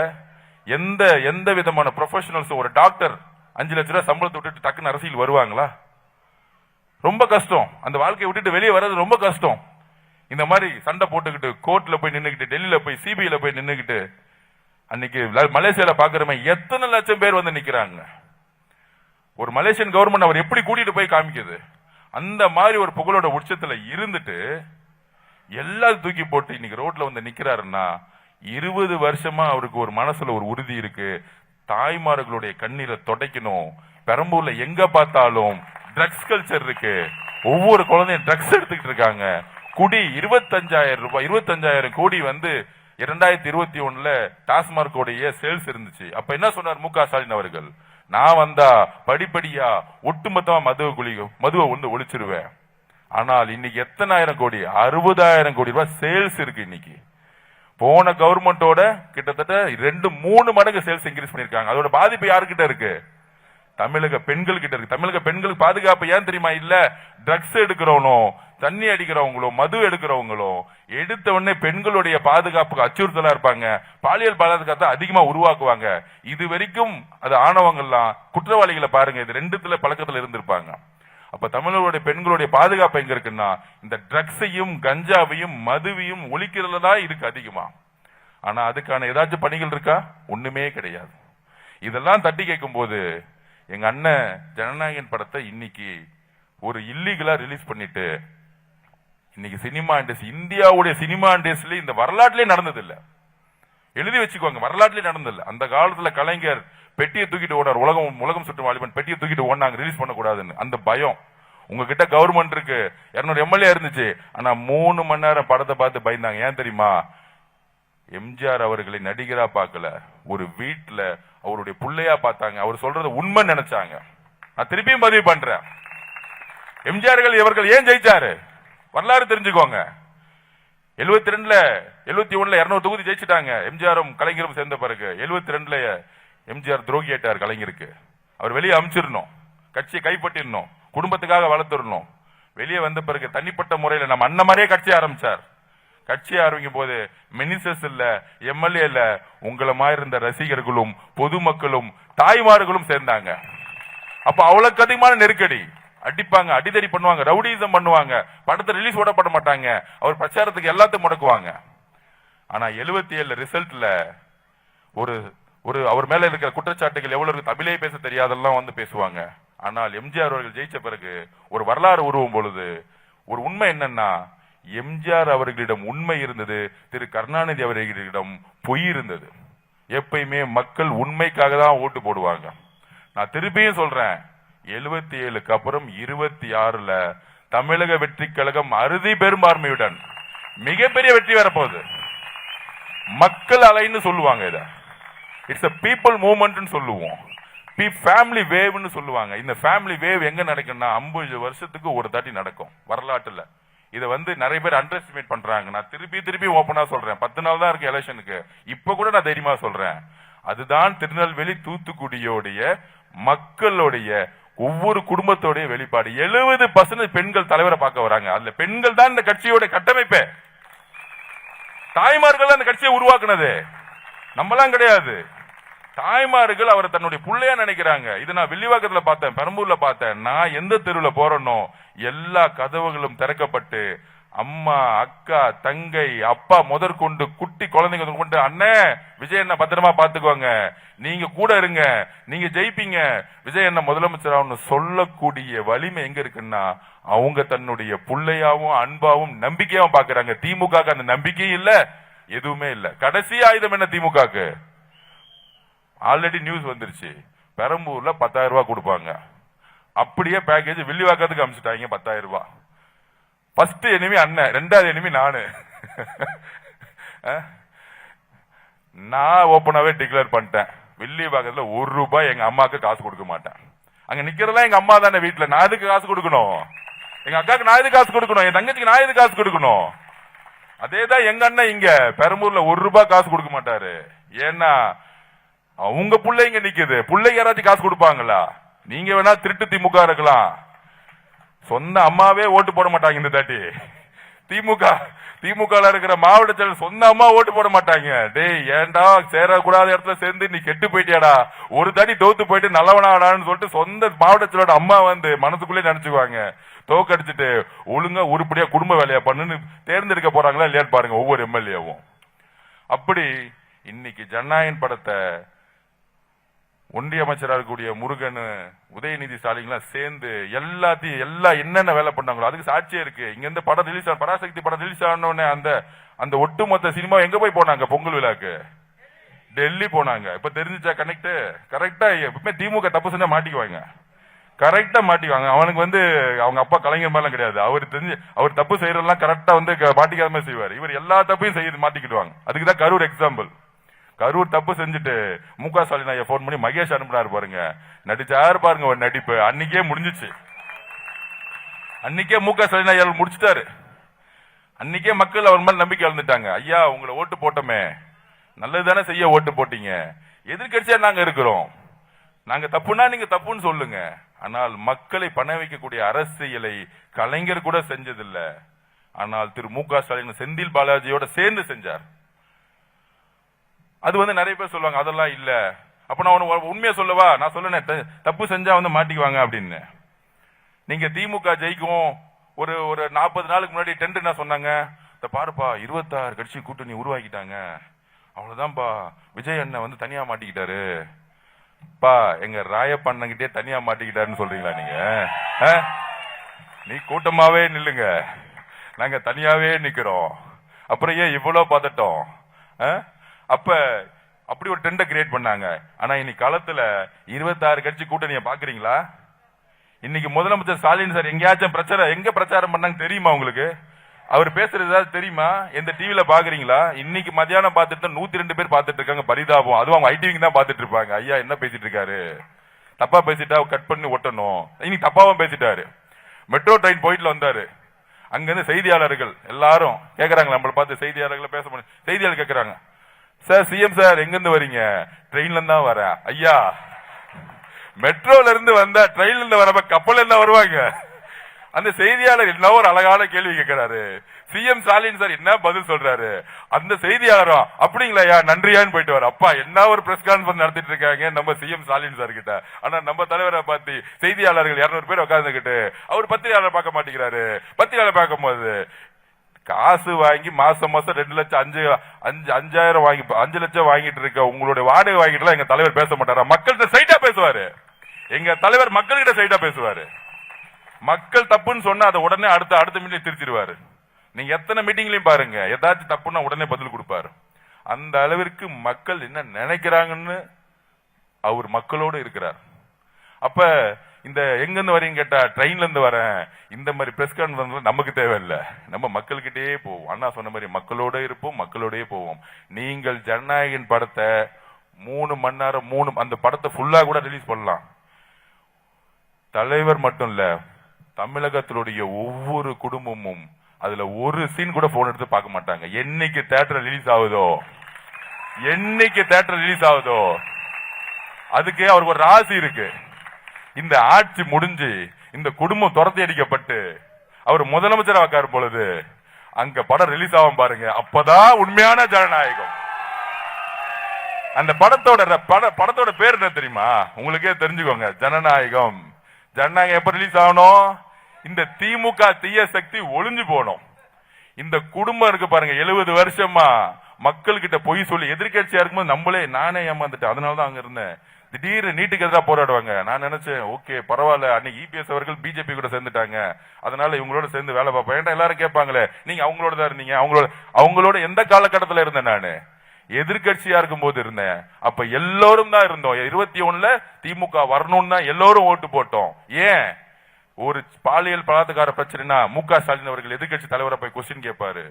எந்த விதமான ப்ரொஃபஷனல்ஸ், ஒரு டாக்டர் 5 லட்சம் ரூபாய் சம்பளத்தை விட்டுட்டு டக்குன்னு அரசியல் வருவாங்களா? ரொம்ப கஷ்டம். அந்த வாழ்க்கையை விட்டுட்டு வெளியே வர்றது ரொம்ப கஷ்டம். இந்த மாதிரி சண்டை போட்டுக்கிட்டு கோர்ட்ல போய் நின்னுக்கிட்டு, டெல்லியில போய் சிபிஐல போய் நின்னுக்கிட்டு, அன்னைக்கு மலேசியால பாக்குறமே எத்தனை லட்சம் பேர் வந்து நிக்கிறாங்க. ஒரு மலேசியன் கவர்மெண்ட் அவர் எப்படி கூட்டிட்டு போய் காமிக்குது? அந்த மாதிரி ஒரு புகழோட உச்சத்துல இருந்துட்டு எல்லாரும் தூக்கி போட்டு இன்னைக்கு ரோட்ல வந்து நிக்கிறாருன்னா, 20 வருஷமா அவருக்கு ஒரு மனசுல ஒரு உறுதி இருக்கு. தாய்மார்களுடைய கண்ணீரை துடைக்கணும். பெரம்பூர்ல எங்க பார்த்தாலும் ட்ரக்ஸ் கல்ச்சர் இருக்கு. ஒவ்வொரு குழந்தையும் ட்ரக்ஸ் எடுத்துக்கிட்டு இருக்காங்க. குடி 25,000 ரூபாய், 25,000 கோடி வந்து 2021 டாஸ்மார்க் சேல்ஸ் இருந்துச்சு. அப்ப என்ன சொன்னார் மு.க. ஸ்டாலின் அவர்கள்? நான் வந்தா படிப்படியா ஒட்டுமொத்தமா மதுவை வந்து ஒழிச்சிருவேன். ஆனால் இன்னைக்கு எத்தனை ஆயிரம் கோடி? 60,000 கோடி ரூபாய் சேல்ஸ் இருக்கு. இன்னைக்கு போன கவர்மெண்டோட கிட்டத்தட்ட 2-3 மடங்கு சேல்ஸ் இன்க்ரீஸ் பண்ணிருக்காங்க. அதோட பாதிப்பு யாருக்கிட்ட இருக்கு? தமிழக பெண்கள் கிட்ட இருக்கு. தமிழக பெண்களுக்கு பாதுகாப்பு ஏன் தெரியுமா இல்ல? ட்ரக்ஸ் எடுக்கிறவனும், தண்ணி அடிக்கிறவங்களும், மது எடுக்கிறவங்களும் எடுத்த உடனே பெண்களுடைய பாதுகாப்புக்கு அச்சுறுத்தலா இருப்பாங்க. பாலியல் பாதுகாப்பை அதிகமா உருவாக்குவாங்க. இது வரைக்கும் அது ஆணவங்கள்லாம் குற்றவாளிகளை பாருங்க, இது 2த்துல பழக்கத்துல இருந்திருப்பாங்க. அப்ப தமிழர்களுடைய பெண்களுடைய பாதுகாப்பு எங்க இருக்குன்னா, இந்த ட்ரக்ஸையும் கஞ்சாவையும் மதுவையும் ஒழிக்கிறதுல தான் இருக்கு அதிகமா. ஆனா அதுக்கான ஏதாச்சும் பணிகள் இருக்கா? ஒண்ணுமே கிடையாது. இதெல்லாம் தட்டி கேட்கும் போது எங்க அண்ணன் ஜனநாயகன் படத்தை இன்னைக்கு ஒரு இல்லீகலா ரிலீஸ் பண்ணிட்டு, இன்னைக்கு சினிமா இண்டஸ்ட்ரி, இந்தியாவுடைய சினிமா இண்டஸ்ட்ரி இந்த வரலாற்றிலே நடந்தது இல்ல. எழுதி வச்சுக்கோங்க, வரலாற்றிலே நடந்தது இல்ல. அந்த காலத்துல கலைஞர் பெட்டியை தூக்கிட்டு ஓடார். உலகம் சுற்றும் வாலிபன் பெட்டியை தூக்கிட்டு ஓடினாங்க, ரிலீஸ் பண்ணக்கூடாதுன்னு. அந்த பயம் உங்ககிட்ட கவர்மெண்ட் இருக்கு. 200 எம்எல்ஏ இருந்துச்சு. ஆனா 3 மணி நேரம் படத்தை பார்த்து பயந்தாங்க. ஏன் தெரியுமா? எம்ஜிஆர் அவர்களை நடிகரா பார்க்கல, ஒரு வீட்டுல அவருடைய பிள்ளையா பார்த்தாங்க. அவர் சொல்றது உண்மை நினைச்சாங்க. நான் திருப்பியும் பதிவு பண்றேன். எம்ஜிஆர்கள் இவர்கள் ஏன் ஜெயிச்சாரு? வரலாறு தெரிஞ்சுக்கோங்க. 72ல 71ல 200 தொகுதி ஜெயிச்சுட்டாங்க. எம்ஜிஆரும் கலைஞரும் சேர்ந்த பிறகு 72ல எம்ஜிஆர் துரோகி ஆயிட்டார் கலைஞருக்கு. அவர் வெளியே அமிச்சிடணும், கட்சியை கைப்பற்றிடணும், குடும்பத்துக்காக வளர்த்துடணும். வெளியே வந்த பிறகு தனிப்பட்ட முறையில் நம்ம அண்ணன் மாதிரியே கட்சி ஆரம்பிச்சார். கட்சியை ஆரம்பிக்கும் போது மினிஸ்டர்ஸ் இல்ல, எம்எல்ஏ இல்ல, உங்களை மாதிரி இருந்த ரசிகர்களும் பொதுமக்களும் தாய்மார்களும் சேர்ந்தாங்க. அப்ப அவ்வளவுக்கு அதிகமான நெருக்கடி. அடிப்பாங்க, அடிதடி பண்ணுவாங்க, ரவுடிசம் பண்ணுவாங்க, படத்தை ரிலீஸ் ஓடப்பட மாட்டாங்க, அவர் பிரச்சாரத்துக்கு எல்லாத்தையும் முடக்குவாங்க. ஆனா 77 ரிசல்ட்ல அவர் மேல இருக்கிற குற்றச்சாட்டுகள் எவ்வளவு இருக்கு, தமிழே பேச தெரியாதெல்லாம் வந்து பேசுவாங்க. ஆனால் எம்ஜிஆர் அவர்கள் ஜெயிச்ச பிறகு ஒரு வரலாறு உருவும் பொழுது ஒரு உண்மை என்னன்னா, எம்ஜிஆர் அவர்களிடம் உண்மை இருந்தது, திரு கருணாநிதி அவர்களிடம் பொய் இருந்தது. எப்பயுமே மக்கள் உண்மைக்காக தான் ஓட்டு போடுவாங்க. நான் திருப்பியும் சொல்றேன், 77க்கு அப்புறம் 26ல தமிழக வெற்றி கழகம் அறுதி பெரும்பான்மையுடன் மிகப்பெரிய வெற்றி வரப்போகுது. மக்கள் அலைன்னு சொல்லுவாங்க, இத இட்ஸ் a people மூவ்மெண்ட் சொல்லுவோம், ஃபேமிலி வேவ்னு சொல்லுவாங்க. இந்த ஃபேமிலி வேவ் எங்க நடக்கும்னா 50 வருஷத்துக்கு ஒரு தாட்டி நடக்கும் வரலாற்றுல. இதை வந்து நிறைய பேர் அண்டர் எஸ்டிமேட் பண்றாங்க. நான் திருப்பி ஓப்பனா சொல்றேன், 10 நாள் தான் இருக்கு எலெக்ஷனுக்கு. இப்ப கூட நான் தைரியமா சொல்றேன், அதுதான் திருநெல்வேலி தூத்துக்குடியோடைய மக்களுடைய ஒவ்வொரு குடும்பத்தோடைய வெளிப்பாடு. 70% பெண்கள் தலைவரை பார்க்க வராங்க. அதுல பெண்கள் தான் இந்த கட்சியோட கட்டமைப்பே. தாய்மார்கள் அந்த கட்சியை உருவாக்குனது, நம்மளாம் கிடையாது. தாய்மார்கள் அவரை தன்னுடைய பிள்ளையா நினைக்கிறாங்க. இது நான் வில்லிவாக்கத்துல பார்த்தேன், பெரம்பூர்ல பார்த்தேன். நான் எந்த தெருவில் போறேனோ எல்லா கதவுகளும் திறக்கப்பட்டு அம்மா, அக்கா, தங்கை, அப்பா முதற்கொண்டு குட்டி குழந்தைங்க கொண்டு, அண்ணே விஜய் அண்ணா பத்திரமா பாத்துக்குவாங்க, நீங்க கூட இருங்க, நீங்க ஜெயிப்பீங்க, விஜய் அண்ணா முதலமைச்சராக சொல்லக்கூடிய வலிமை எங்க இருக்குன்னா, அவங்க தன்னுடைய பிள்ளையாவும் அன்பாவும் நம்பிக்கையாவும் பாக்குறாங்க. திமுக அந்த நம்பிக்கையும் இல்ல, எதுவுமே இல்ல. கடைசி ஆயுதம் என்ன திமுக? ஆல்ரெடி நியூஸ் வந்துருச்சு, பெரம்பூர்ல 10,000 ரூபாய் கொடுப்பாங்க. அப்படியே பேக்கேஜ் வில்லிவாக்கத்துக்கு அமிச்சுட்டாங்க 10,000 ரூபாய். ஃபர்ஸ்ட் எனிமி அண்ணன், ரெண்டாவது எனிமி நானு. நான் ஓப்பனாவே டிக்ளேர் பண்ணிட்டேன், வில்லிவாக்கத்துல 1 ரூபாய் எங்க அம்மாக்கு காசு கொடுக்க மாட்டேன். அங்க நிக்கிறதா எங்க அம்மா தானே வீட்டுல, நான் எதுக்கு காசு கொடுக்கணும்? எங்க அக்காக்கு நான் எதுக்கு காசு கொடுக்கணும்? என் தங்கச்சிக்கு நான் எதுக்கு காசு கொடுக்கணும்? அதேதான் எங்க அண்ணன் இங்க பெரம்பூர்ல 1 ரூபாய் காசு கொடுக்க மாட்டாரு. ஏன்னா அவங்க பிள்ளைங்க நிக்குது, பிள்ளைங்க யாராச்சும் காசு கொடுப்பாங்களா? நீங்க வேணா திருட்டு திமுக இருக்கலாம், சொந்த அம்மாவே ஓட்டு போட மாட்டாங்க இந்த தாட்டி. திமுக இருக்கிற மாவட்ட செயலர் சொந்த அம்மா ஓட்டு போட மாட்டாங்க. டேய் ஏன்டா சேரக்கூடாத இடத்துல சேர்ந்து நீ கெட்டு போயிட்டியாடா, ஒரு தாட்டி தோத்து போயிட்டு நல்லவனாடான்னு சொல்லிட்டு சொந்த மாவட்ட செயலோட அம்மா வந்து மனசுக்குள்ளே நினைச்சுக்குவாங்க. தோக்கடிச்சிட்டு ஒழுங்கா உருப்படியா குடும்ப வேலையா பண்ணுன்னு தேர்ந்தெடுக்க போறாங்களா இல்லையான்னு பாருங்க ஒவ்வொரு எம்எல்ஏவும். அப்படி இன்னைக்கு ஜனநாயகன் படத்தை ஒன்றிய அமைச்சராக இருக்கக்கூடிய முருகன், உதயநிதி ஸ்டாலின் சேர்ந்து எல்லாத்தையும் என்னென்ன வேலை பண்ணாங்களோ அதுக்கு சாட்சியே இருக்கு. இங்க இருந்து படம் ரிலீஸ் ஆன, பராசக்தி படம் ரிலீஸ் ஆனோடனே அந்த ஒட்டுமொத்த சினிமா எங்க போய் போனாங்க? பொங்கல் விழாக்கு டெல்லி போனாங்க. இப்ப தெரிஞ்சுச்சா கனெக்ட்? கரெக்டா எப்பவுமே திமுக தப்பு செஞ்சா மாட்டிக்குவாங்க, கரெக்டா மாட்டிக்குவாங்க. அவனுக்கு வந்து அவங்க அப்பா கலைஞர் மேலாம் கிடையாது, அவர் தப்பு செய்யறதெல்லாம் கரெக்டா வந்து மாட்டிக்காத மாதிரி செய்வார். இவர் எல்லா தப்பையும் செய்ய மாட்டிக்கிடுவாங்க. அதுக்குதான் கரூர் எக்ஸாம்பிள். கரூர் தப்பு செஞ்சுட்டு முக ஸ்டாலின் ஐயா போன் பண்ணி மகேஷ் அனுப்பினாரு பாருங்க, நடிச்சாரு பாருங்க ஒரு நடிப்பு. அன்னைக்கே முடிஞ்சிச்சு, அன்னைக்கே முக ஸ்டாலின் ஐயா முடிச்சுட்டாரு. அன்னைக்கே மக்கள் அவர் மேல நம்பிக்கை இழந்துட்டாங்க. ஐயா உங்களை ஓட்டு போட்டோமே, நல்லதுதானே செய்ய ஓட்டு போட்டீங்க, எதிர்கட்சியா நாங்க இருக்கிறோம், நாங்க தப்புனா நீங்க தப்புன்னு சொல்லுங்க. ஆனால் மக்களை பண வைக்கக்கூடிய அரசியலை கலைஞர் கூட செஞ்சதில்லை. ஆனால் திரு முக ஸ்டாலின் செந்தில் பாலாஜியோட சேர்ந்து செஞ்சார். அது வந்து நிறைய பேர் சொல்லுவாங்க அதெல்லாம் இல்ல. அப்ப நான் உண்மையா சொல்லவா? நான் சொல்லுனேன் தப்பு செஞ்சா வந்து மாட்டிக்குவாங்க அப்படின்னு. நீங்க திமுக ஜெயிக்கும் ஒரு 40 நாளுக்கு முன்னாடி டென்ட் என்ன சொன்னாங்க? இந்த பாருப்பா 26 கட்சி கூட்டணி உருவாக்கிட்டாங்க, அவ்வளவுதான்ப்பா, விஜய் அண்ணன் வந்து தனியா மாட்டிக்கிட்டாரு பா, எங்க ராயப்பண்ணங்கிட்டே தனியா மாட்டிக்கிட்டாருன்னு சொல்றீங்களா நீங்க? நீ கூட்டமாவே நில்லுங்க, நாங்க தனியாவே நிக்கிறோம், அப்புறம் ஏன் இவ்வளவு பதட்டம்? அப்ப அப்படி ஒரு ட்ரெண்ட கிரியேட் பண்ணாங்க. ஆனா இன்னைக்கு காலத்துல 26 கட்சி கூட்டணியை பாக்குறீங்களா? இன்னைக்கு முதலமைச்சர் ஸ்டாலின் சார் எங்கேயாச்சும் எங்க பிரச்சாரம் பண்ணாங்க தெரியுமா உங்களுக்கு? அவர் பேசுறது ஏதாவது தெரியுமா? எந்த டிவில பாக்குறீங்களா? இன்னைக்கு மத்தியானம் பார்த்துட்டு 102 பேர் பார்த்துட்டு இருக்காங்க, பரிதாபம். அதுவும் அவங்க ஐடிவிங்க தான் பார்த்துட்டு இருப்பாங்க. ஐயா என்ன பேசிட்டு இருக்காரு, தப்பா பேசிட்டா கட் பண்ணி ஒட்டணும். இன்னைக்கு தப்பாவும் பேசிட்டாரு. மெட்ரோ ட்ரெயின் போயிட்டு வந்தாரு, அங்க இருந்து செய்தியாளர்கள் எல்லாரும் கேக்குறாங்க, நம்மளை பார்த்து செய்தியாளர்களை பேச முடியும். செய்தியாளர் கேக்குறாங்க, சார் சிஎம் சார் எங்க இருந்து வரீங்க? ட்ரெயின்ல தான் வர. ஐயா மெட்ரோல இருந்து வந்தா ட்ரெயின்ல இருந்து வரப்ப கப்பல்ல இருந்தா வருவாங்க. அந்த செய்தியாளர் என்ன ஒரு அழகான கேள்வி கேட்கிறாரு, சிஎம் ஸ்டாலின் சார் என்ன பதில் சொல்றாரு? அந்த செய்தியாளரும் அப்படிங்களா நன்றியான்னு போயிட்டு வர. அப்பா என்ன ஒரு பிரஸ் கான்பரன்ஸ் நடத்திட்டு இருக்காங்க நம்ம சிஎம் ஸ்டாலின் சார் கிட்ட. ஆனா நம்ம தலைவரை பார்த்து செய்தியாளர்கள் 200 பேர் உட்கார்ந்துகிட்டு அவர் பத்திரிகையாளர் பார்க்க மாட்டேங்கிறாரு. பத்திரிகையாளர் பார்க்கும் போது காசு வாங்கி மாசம் 2 லட்சம் 5,000 வாங்கி 5 லட்சம் வாங்கிட்டு இருக்க உங்களுடைய வாடகை வாங்கிட்டு எங்க தலைவர் பேச மாட்டாரா? மக்கள்கிட்ட சைட்டா பேசுவாரு. எங்க தலைவர் மக்கள்கிட்ட சைட்டா பேசுவாரு. மக்கள் தப்புன்னு சொன்னா அதை உடனே அடுத்த மீட்டிங் திருத்திடுவாரு. நீங்க எத்தனை மீட்டிங்லயும் பாருங்க, ஏதாச்சும் தப்புன்னா உடனே பதில் கொடுப்பாரு. அந்த அளவிற்கு மக்கள் என்ன நினைக்கிறாங்கன்னு அவர் மக்களோடு இருக்கிறார். அப்ப இந்த எங்க இருந்து வரீங்க கேட்டா ட்ரெயின்ல இருந்து வரேன். இந்த மாதிரி பிரஸ் கான்ஃபரன்ஸ் நமக்கு தேவையில்லை. நம்ம மக்கள்கிட்டயே போவோம். அண்ணா சொன்ன மாதிரி மக்களோட இருப்போம், மக்களோடயே போவோம். நீங்கள் ஜனநாயகன் படத்தை 3 மணி நேரம் அந்த படத்தை ஃபுல்லா கூட ரிலீஸ் பண்ணலாம். தலைவர் மட்டும் இல்ல, தமிழகத்தினுடைய ஒவ்வொரு குடும்பமும் அதுல ஒரு சீன் கூட போன் எடுத்து பார்க்க மாட்டாங்க. என்னைக்கு தியேட்டர் ரிலீஸ் ஆகுதோ அதுக்கே அவருக்கு ஒரு ராசி இருக்கு. இந்த ஆட்சி முடிஞ்சு இந்த குடும்பம் துரத்தி அடிக்கப்பட்டு அவர் முதலமைச்சர் ஆக்கார் பொழுது அங்க படம் ரிலீஸ் ஆகும் பாருங்க, அப்பதான் உண்மையான ஜனநாயகம். அந்த படத்தோட பேர் என்ன தெரியுமா? உங்களுக்கே தெரிஞ்சுக்கோங்க, ஜனநாயகம். ஜனநாயகம் எப்ப ரிலீஸ் ஆகணும்? இந்த திமுக தீய சக்தி ஒளிஞ்சு போனோம். இந்த குடும்பம் இருக்கு பாருங்க, 70 வருஷமா மக்கள் கிட்ட பொய் சொல்லி எதிர்கட்சியா இருக்கும்போது நானே ஏமாந்துட்டேன். அதனாலதான் அங்க இருந்தேன். திடீர்னு நீட்டுக்கு எதிராக போராடுவாங்க. நான் நினைச்சேன் ஓகே பரவாயில்ல, அன்னைக்கு இபிஎஸ் அவர்கள் பிஜேபி கூட சேர்ந்துட்டாங்க, அதனால இவங்களோட சேர்ந்து வேலை பார்ப்பேன். ஏன்டா எல்லாரும் கேட்பாங்களே, நீங்க அவங்களோட தான் இருந்தீங்க. அவங்களோட எந்த காலகட்டத்தில் இருந்தேன்? நானு எதிர்கட்சியா இருக்கும் போது இருந்தேன். அப்ப எல்லோரும் தான் இருந்தோம். 21ல திமுக வரணும்னு தான் எல்லோரும் ஓட்டு போட்டோம். ஏன்? ஒரு பாலியல் பலாத்கார பிரச்சனைனா முக ஸ்டாலின் அவர்கள் எதிர்கட்சி தலைவரை போய் கொஸ்டின் கேட்பாரு.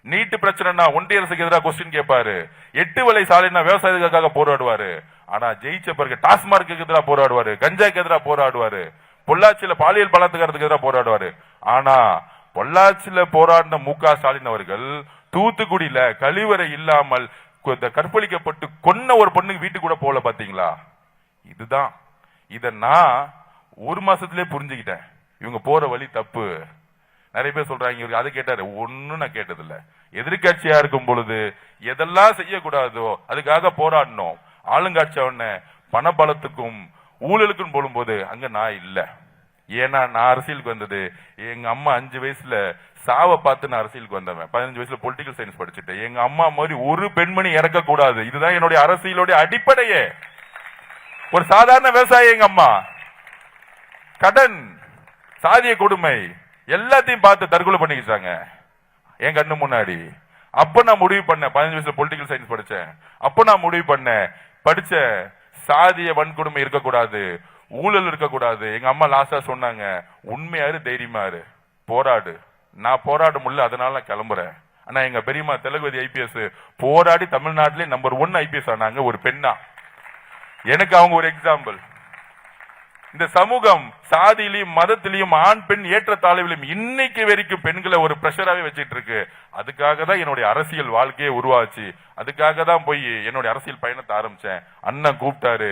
நீட்டு பிரச்சனைனா ஒன்றிய அரசுக்கு எதிராக கொஸ்டின் கேட்பாரு. 8 வழி சாலைனா விவசாயிகளுக்காக போராடுவாரு. ஆனா ஜெயிச்ச பிறகு டாஸ்மார்க்கு எதிராக போராடுவாரு, கஞ்சாக்கு எதிராக போராடுவாரு, பொள்ளாச்சியில பாலியல் பலாத்காரத்துக்கு எதிராக போராடுவாரு. ஆனா பொள்ளாச்சியில போராடின முக ஸ்டாலின் அவர்கள் தூத்துக்குடியில கழிவறை இல்லாமல் கற்பழிக்கப்பட்டு கொன்ன ஒரு பொண்ணுக்கு வீட்டுக்கு கூட போல. பாத்தீங்களா? இதுதான். இத நான் 1 மாசத்திலே புரிஞ்சுக்கிட்டேன். இவங்க போற வழி தப்பு. நிறைய பேர் சொல்றாங்க இவருக்கு அது கேட்டாரு. ஒன்னும் நான் கேட்டதில்ல. எதிர்கட்சியா இருக்கும் பொழுது எதெல்லாம் செய்யக்கூடாதோ அதுக்காக போராடணும். ஆளுங்கட்சியான பணபலத்துக்கும் ஊழலுக்கும் போடும்போது அங்க நான் இல்ல. ஏன்னா நான் அரசியலுக்கு வந்தது எங்க அம்மா 5 வயசுல சாவை பார்த்து நான் அரசியலுக்கு வந்தவன். 15 வயசுல பொலிட்டிக்கல் சயின்ஸ் படிச்சுட்டேன். எங்க அம்மா மாதிரி ஒரு பெண்மணி இறக்க கூடாது. இதுதான் என்னுடைய அரசியலுடைய அடிப்படையே. ஒரு சாதாரண விவசாயி எங்க அம்மா. கடன், சாதிய கொடுமை எல்லாத்தையும் பார்த்து தற்கொலை பண்ணிக்கிட்டாங்க என் கண்ணு முன்னாடி. அப்ப நான் முடிவு பண்ணேன், 15 வயசுல பொலிட்டிக்கல் சயின்ஸ் படிச்சேன். அப்ப நான் முடிவு பண்ணேன், படிச்ச சாதிய வன்கொடுமை இருக்கக்கூடாது, ஊழல் இருக்கக்கூடாது. எங்க அம்மா லாஸ்டா சொன்னாங்க, உண்மையாரு தைரியமாரு போராடு. நான் போராட முடியல, அதனால நான் கிளம்புறேன். ஆனா எங்க பெரியம்மா தெலுங்குவதி ஐபிஎஸ் போராடி தமிழ்நாட்டிலே நம்பர் 1 ஐபிஎஸ் ஆனாங்க, ஒரு பெண்ணா. எனக்கு அவங்க ஒரு எக்ஸாம்பிள். இந்த சமூகம் சாதியிலையும் மதத்திலையும் ஆண் பெண் ஏற்றத்தாழ்விலும் இன்னைக்கு வரைக்கும் பெண்களை ஒரு பிரஷராவே வச்சிட்டு இருக்கு. அதுக்காக தான் என்னுடைய அரசியல் வாழ்க்கையே உருவாச்சு. அதுக்காக தான் போய் என்னுடைய அரசியல் பயணத்தை ஆரம்பிச்சேன். அண்ணன் கூப்பிட்டாரு,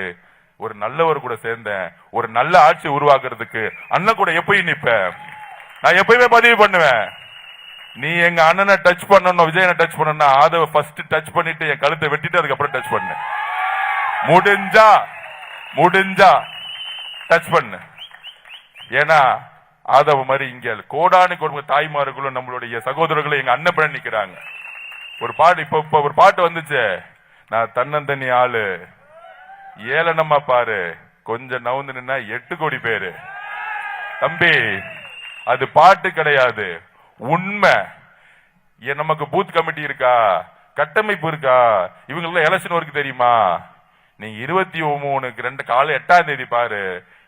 ஒரு நல்லவர் கூட சேர்ந்தேன். ஒரு நல்ல ஆட்சி உருவாக்குறதுக்கு அண்ணன் கூட எப்பயும் நிப்பேன். நான் எப்பயுமே பதிவு பண்ணுவேன். நீ எங்க அண்ணனை டச் பண்ணணும், விஜயனை டச் பண்ணணும்னா அதை ஃபர்ஸ்ட் டச் பண்ணிட்டு என் கழுத்தை வெட்டிட்டு அதுக்கப்புறம் டச் பண்ணு. முடிஞ்சா டச் பண்ணு. ஏன்னா ஆதவ மாதிரி இங்க கோடானு கொடுங்க தாய்மார்களும் நம்மளுடைய சகோதரர்களும் எங்க அண்ணன் பண்ண நிக்கிறாங்க. ஒரு பாட்டு இப்ப ஒரு பாட்டு வந்துச்சு, நான் தன்னந்தனி ஆளு ஏளனமா பாரு, கொஞ்சம் நவுந்து நின்னா 8 கோடி பேரு. தம்பி அது பாட்டு கிடையாது, உண்மை. நமக்கு பூத் கமிட்டி இருக்கா, கட்டமைப்பு இருக்கா, இவங்க எலெக்ஷன் ஒர்க் தெரியுமா? நீங்க 23 காலை 8ஆம் தேதி பாரு,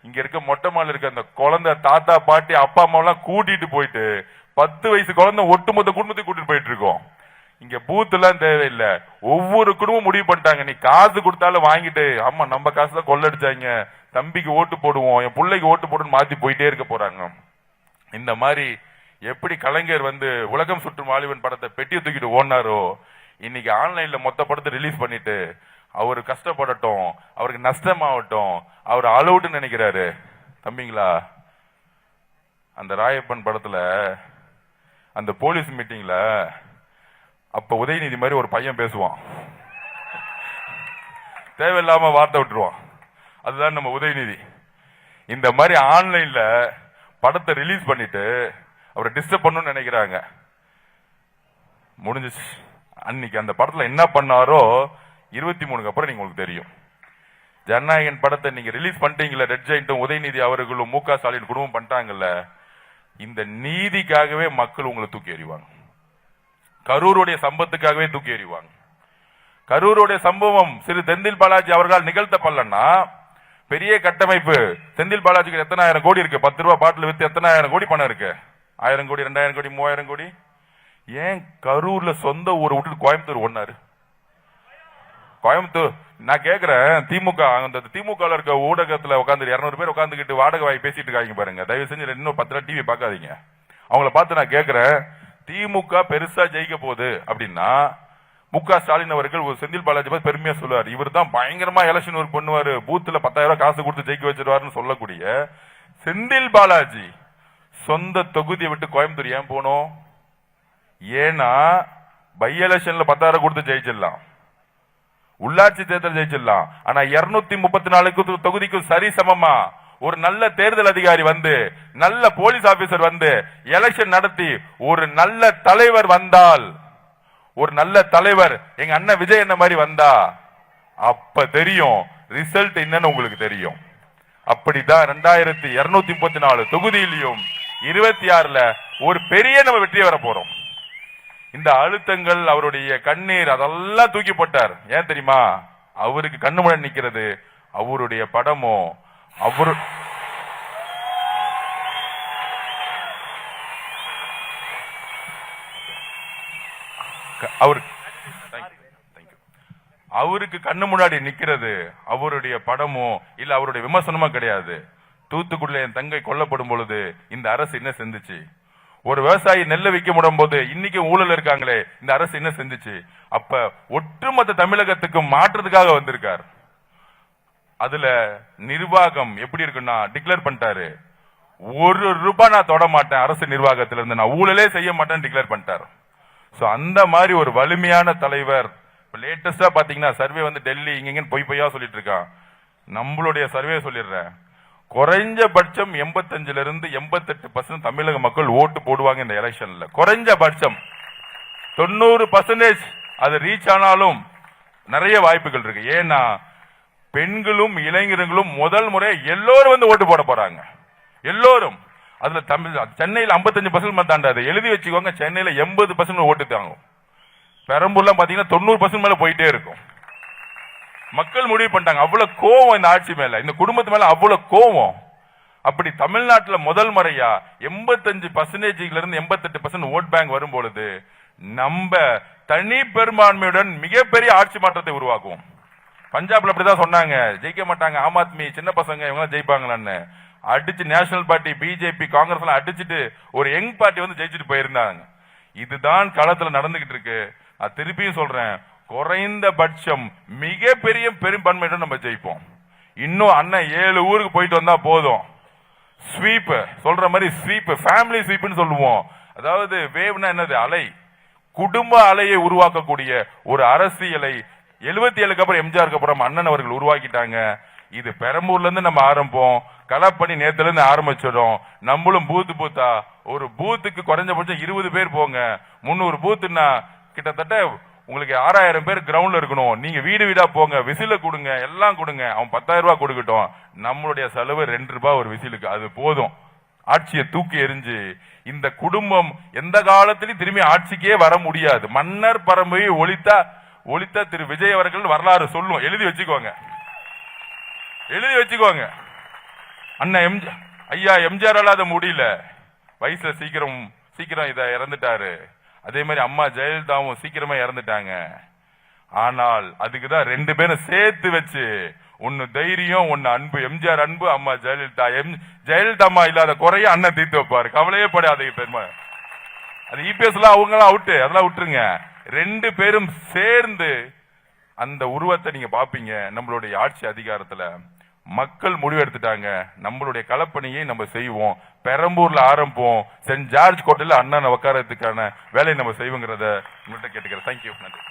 இங்க இருக்க மொட்டை மால இருக்க அந்த குழந்தை தாத்தா பாட்டி அப்பா அம்மா எல்லாம் கூட்டிட்டு போயிட்டு 10 வயசு குழந்தை ஒட்டுமொத்த குடும்பத்தை கூட்டிட்டு போயிட்டு இருக்கோம். இங்க பூத் எல்லாம் தேவையில்லை. ஒவ்வொரு குடும்பம் முடிவு பண்ணிட்டாங்க, நீ காசு கொடுத்தாலும் வாங்கிட்டு, ஆமா நம்ம காசு தான் கொள்ளடிச்சாங்க, தம்பிக்கு ஓட்டு போடுவோம், என் பிள்ளைக்கு ஓட்டு போடுன்னு மாத்தி போயிட்டே இருக்க போறாங்க. இந்த மாதிரி எப்படி கலைஞர் உலகம் சுற்றும் வாலிபன் படத்தை பெட்டியை தூக்கிட்டு ஓடினாரோ, இன்னைக்கு ஆன்லைன்ல மொத்த படத்தை ரிலீஸ் பண்ணிட்டு அவரு கஷ்டப்படட்டும், அவருக்கு நஷ்டமாகட்டும், அவர் அலவுட்னு நினைக்கிறாரு. தம்பிங்களா, அந்த ராயப்பன் படத்துல அந்த போலீஸ் மீட்டிங்ல அப்ப உதயநிதி மாதிரி ஒரு பையன் பேசுவான், தேவையில்லாம வார்த்தை விட்டுருவான். அதுதான் நம்ம உதயநிதி. இந்த மாதிரி ஆன்லைன்ல படத்தை ரிலீஸ் பண்ணிட்டு அவரை டிஸ்டர்ப் பண்ணணும்னு நினைக்கிறாங்க. முடிஞ்சிச்சு. அன்னைக்கு அந்த படத்துல என்ன பண்ணாரோ 23 அப்புறம் நீங்க உங்களுக்கு தெரியும். ஜனநாயகன் படத்தை நீங்க ரிலீஸ் பண்ணிட்டீங்கல்ல, ரெட் ஜெயிண்டும் உதயநிதி அவர்களும் மு.க. ஸ்டாலின் குடும்பம் பண்ணிட்டாங்கல்ல, இந்த நீதிக்காகவே மக்கள் உங்களை தூக்கி எறிவாங்க. கரூருடைய சம்பத்துக்காகவே தூக்கி எறிவாங்க. கரூருடைய சம்பவம் திரு செந்தில் பாலாஜி அவர்களால் நிகழ்த்தப்படலன்னா பெரிய கட்டமைப்பு. செந்தில் பாலாஜிக்கு எத்தனை ஆயிரம் கோடி இருக்கு? 10 ரூபாய் பாட்டில் வித்து எத்தனை ஆயிரம் கோடி பணம் இருக்கு? 1000 கோடி, 2000 கோடி, 3000 கோடி. ஏன் கரூர்ல சொந்த ஊரை விட்டுட்டு கோயம்புத்தூர் ஒன்னாரு? கோயம்புத்தூர் நான் கேக்குறேன், திமுக அந்த திமுக இருக்க ஊடகத்துல உட்காந்து 200 பேர் உட்காந்துக்கிட்டு வாடகை வாய் பேசிட்டு இருக்காங்க பாருங்க. தயவு செஞ்சு இன்னும் 10 நாள் டிவி பார்க்காதீங்க. அவங்கள பார்த்து நான் கேக்குறேன், திமுக பெருசா ஜெயிக்க போகுது அப்படின்னா மு.க. ஸ்டாலின் அவர்கள் ஒரு செந்தில் பாலாஜி பத்தி பெருமையா சொல்லுவார். இவர் தான் பயங்கரமா எலெக்ஷன் ஒர்க் பண்ணுவாரு, பூத்துல 10,000 ரூபாய் காசு கொடுத்து ஜெயிக்க வச்சிருவாருன்னு சொல்லக்கூடிய செந்தில் பாலாஜி சொந்த தொகுதியை விட்டு கோயம்புத்தூர் ஏன் போனோம்? ஏன்னா பை எலெக்ஷன்ல 10,000 கொடுத்து ஜெயிச்சிடலாம், உள்ளாட்சி தேர்தல் ஜெயிச்சிடலாம். ஆனா 234 தொகுதிக்கு சரி சமமா ஒரு நல்ல தேர்தல் அதிகாரி வந்து, நல்ல போலீஸ் ஆபீசர் வந்து எலெக்ஷன் நடத்தி ஒரு நல்ல தலைவர் வந்தால், ஒரு நல்ல தலைவர் எங்க அண்ணன் விஜய் என்ன மாதிரி வந்தா அப்ப தெரியும் ரிசல்ட் என்னன்னு உங்களுக்கு தெரியும். அப்படிதான் 2234 தொகுதியிலையும் 26ல ஒரு பெரிய நம்ம வெற்றி வர போறோம். இந்த அழுத்தங்கள், அவருடைய கண்ணீர், அதெல்லாம் தூக்கி போட்டார். ஏன் தெரியுமா? அவருக்கு கண்ணு முன்னாடி நிக்கிறது அவருடைய படமோ, அவரு அவருக்கு கண்ணு முன்னாடி நிக்கிறது அவருடைய படமோ இல்ல அவருடைய விமர்சனமா கிடையாது. தூத்துக்குடியில என் தங்கை கொல்லப்படும் பொழுது இந்த அரசு என்ன செஞ்சுச்சு? ஒரு விவசாயி நெல்லை விற்க முடியும் போது இன்னைக்கு ஊழல் இருக்காங்களே, இந்த அரசு என்ன செஞ்சுச்சு? அப்ப ஒட்டுமொத்த தமிழகத்துக்கு மாற்றத்துக்காக வந்திருக்கார். அதுல நிர்வாகம் எப்படி இருக்குன்னா டிக்ளேர் பண்ணிட்டாரு, 1 ரூபாய் நான் தொட மாட்டேன், அரசு நிர்வாகத்திலிருந்து நான் ஊழலே செய்ய மாட்டேன்னு டிக்ளேர் பண்ணிட்டார். சோ அந்த மாதிரி ஒரு வலிமையான தலைவர். லேட்டஸ்டா பாத்தீங்கன்னா சர்வே வந்து டெல்லி இங்க பொய்யா சொல்லிட்டு இருக்கான். நம்மளுடைய சர்வே சொல்லிடுறேன், குறைஞ்சபட்சம் 85 இருந்து 88% தமிழக மக்கள் ஓட்டு போடுவாங்க இந்த எலெக்ஷன்ல. குறைஞ்சபட்சம் 90% அது ரீச் ஆனாலும் நிறைய வாய்ப்புகள் இருக்கு. ஏன்னா பெண்களும் இளைஞர்களும் முதல் முறை எல்லோரும் வந்து ஓட்டு போட போறாங்க. எல்லோரும். அதுல சென்னையில் 55% தாண்டாது, எழுதி வச்சுக்கோங்க. சென்னையில 80% ஓட்டு தாங்க. பெரம்பூர்ல பாத்தீங்கன்னா 90% மேல போயிட்டே இருக்கும். மக்கள் முடிவு பண்ணிட்டாங்க. அவ்வளவு கோவம் இந்த ஆட்சி மேல, இந்த குடும்பத்து மேல அவ்வளவு கோவம். அப்படி தமிழ்நாட்டுல முதல் முறையா 85% இருந்து 88% ஓட் பேங்க் வரும் பொழுது நம்ம தனி பெரும்பான்மையுடன் மிகப்பெரிய ஆட்சி மாற்றத்தை உருவாக்குவோம். பஞ்சாப்ல அப்படிதான் சொன்னாங்க, ஜெயிக்க மாட்டாங்க ஆம் ஆத்மி, சின்ன பசங்க இவங்க ஜெயிப்பாங்களான்னு. அடிச்சு நேஷனல் பார்ட்டி, பிஜேபி, காங்கிரஸ் எல்லாம் அடிச்சுட்டு ஒரு யங் பார்ட்டி வந்து ஜெயிச்சுட்டு போயிருந்தாங்க. இதுதான் களத்துல நடந்துகிட்டு இருக்கு. நான் திருப்பியும் சொல்றேன், குறைந்தபட்சம் மிகப்பெரிய பெரும்பான்மையுடன் நம்ம ஜெயிப்போம். இன்னும் அண்ணன் 7 ஊருக்கு போயிட்டு வந்தா போதும். ஸ்வீப் சொல்ற மாதிரி ஸ்வீப், ஃபேமிலி ஸ்வீப்னு சொல்லுவோம். அதாவது வேவ்னா என்னது? அலை. குடும்ப அலையை உருவாக்கக்கூடிய ஒரு அரசியலை 77க்கு அப்புறம் எம்ஜிஆருக்கு அப்புறம் அண்ணன் அவர்கள் உருவாக்கிட்டாங்க. இது பெரம்பூர்ல இருந்து நம்ம ஆரம்பம், களப்பணி நேத்துல இருந்து ஆரம்பிச்சிடும். நம்மளும் பூத்து பூத்தா ஒரு பூத்துக்கு குறைஞ்சபட்சம் 20 பேர் போங்க. 300 பூத்துன்னா கிட்டத்தட்ட உங்களுக்கு 6000 பேர் கிரவுண்ட்ல இருக்கணும். நீங்க வீடு வீடா போங்க, விசில கொடுங்க, எல்லாம் கொடுங்க. அவன் 10,000 ரூபாய் கொடுக்கட்டும். நம்மளுடைய செலவு 2 ரூபாய் ஒரு விசிலுக்கு, அது போதும். ஆட்சியை தூக்கி எறிஞ்சு இந்த குடும்பம் எந்த காலத்திலும் திரும்பி ஆட்சிக்கே வர முடியாது. மன்னர் பரம்பரையை ஒழித்த திரு விஜய் அவர்கள் வரலாறு சொல்லும். எழுதி வச்சுக்கோங்க, எழுதி வச்சுக்கோங்க. அண்ணன் ஐயா எம்ஜிஆரால அதை முடியல, வயசுல சீக்கிரம் இத இறந்துட்டாரு. அதே மாதிரி அம்மா ஜெயலலிதாவும் சீக்கிரமா இறந்துட்டாங்க. ஆனால் அதுக்குதான் 2 பேரும் சேர்த்து வச்சு, ஒன்னு தைரியம், ஒன்னு அன்பு. எம்ஜிஆர் அன்பு, அம்மா ஜெயலலிதா. ஜெயலலிதா அம்மா இல்லாத குறைய அண்ணன் தீர்த்து வைப்பாரு, கவலையே படாது. பெருமை அது இபிஎஸ் எல்லாம் அவங்க எல்லாம் அவுட்டு, அதெல்லாம் விட்டுருங்க. 2 பேரும் சேர்ந்து அந்த உருவத்தை நீங்க பாப்பீங்க. நம்மளுடைய ஆட்சி அதிகாரத்துல மக்கள் முடிவெடுத்துட்டாங்க. நம்மளுடைய களப்பணியை நம்ம செய்வோம். பெரம்பூர்ல ஆரம்பம், சென்ட் ஜார்ஜ் கோட்டையில அண்ணன் உட்காரத்துக்கான வேலையை நம்ம செய்வோங்கிறத உங்கள்கிட்ட கேட்டுக்கிறேன். தேங்க்யூ, நன்றி.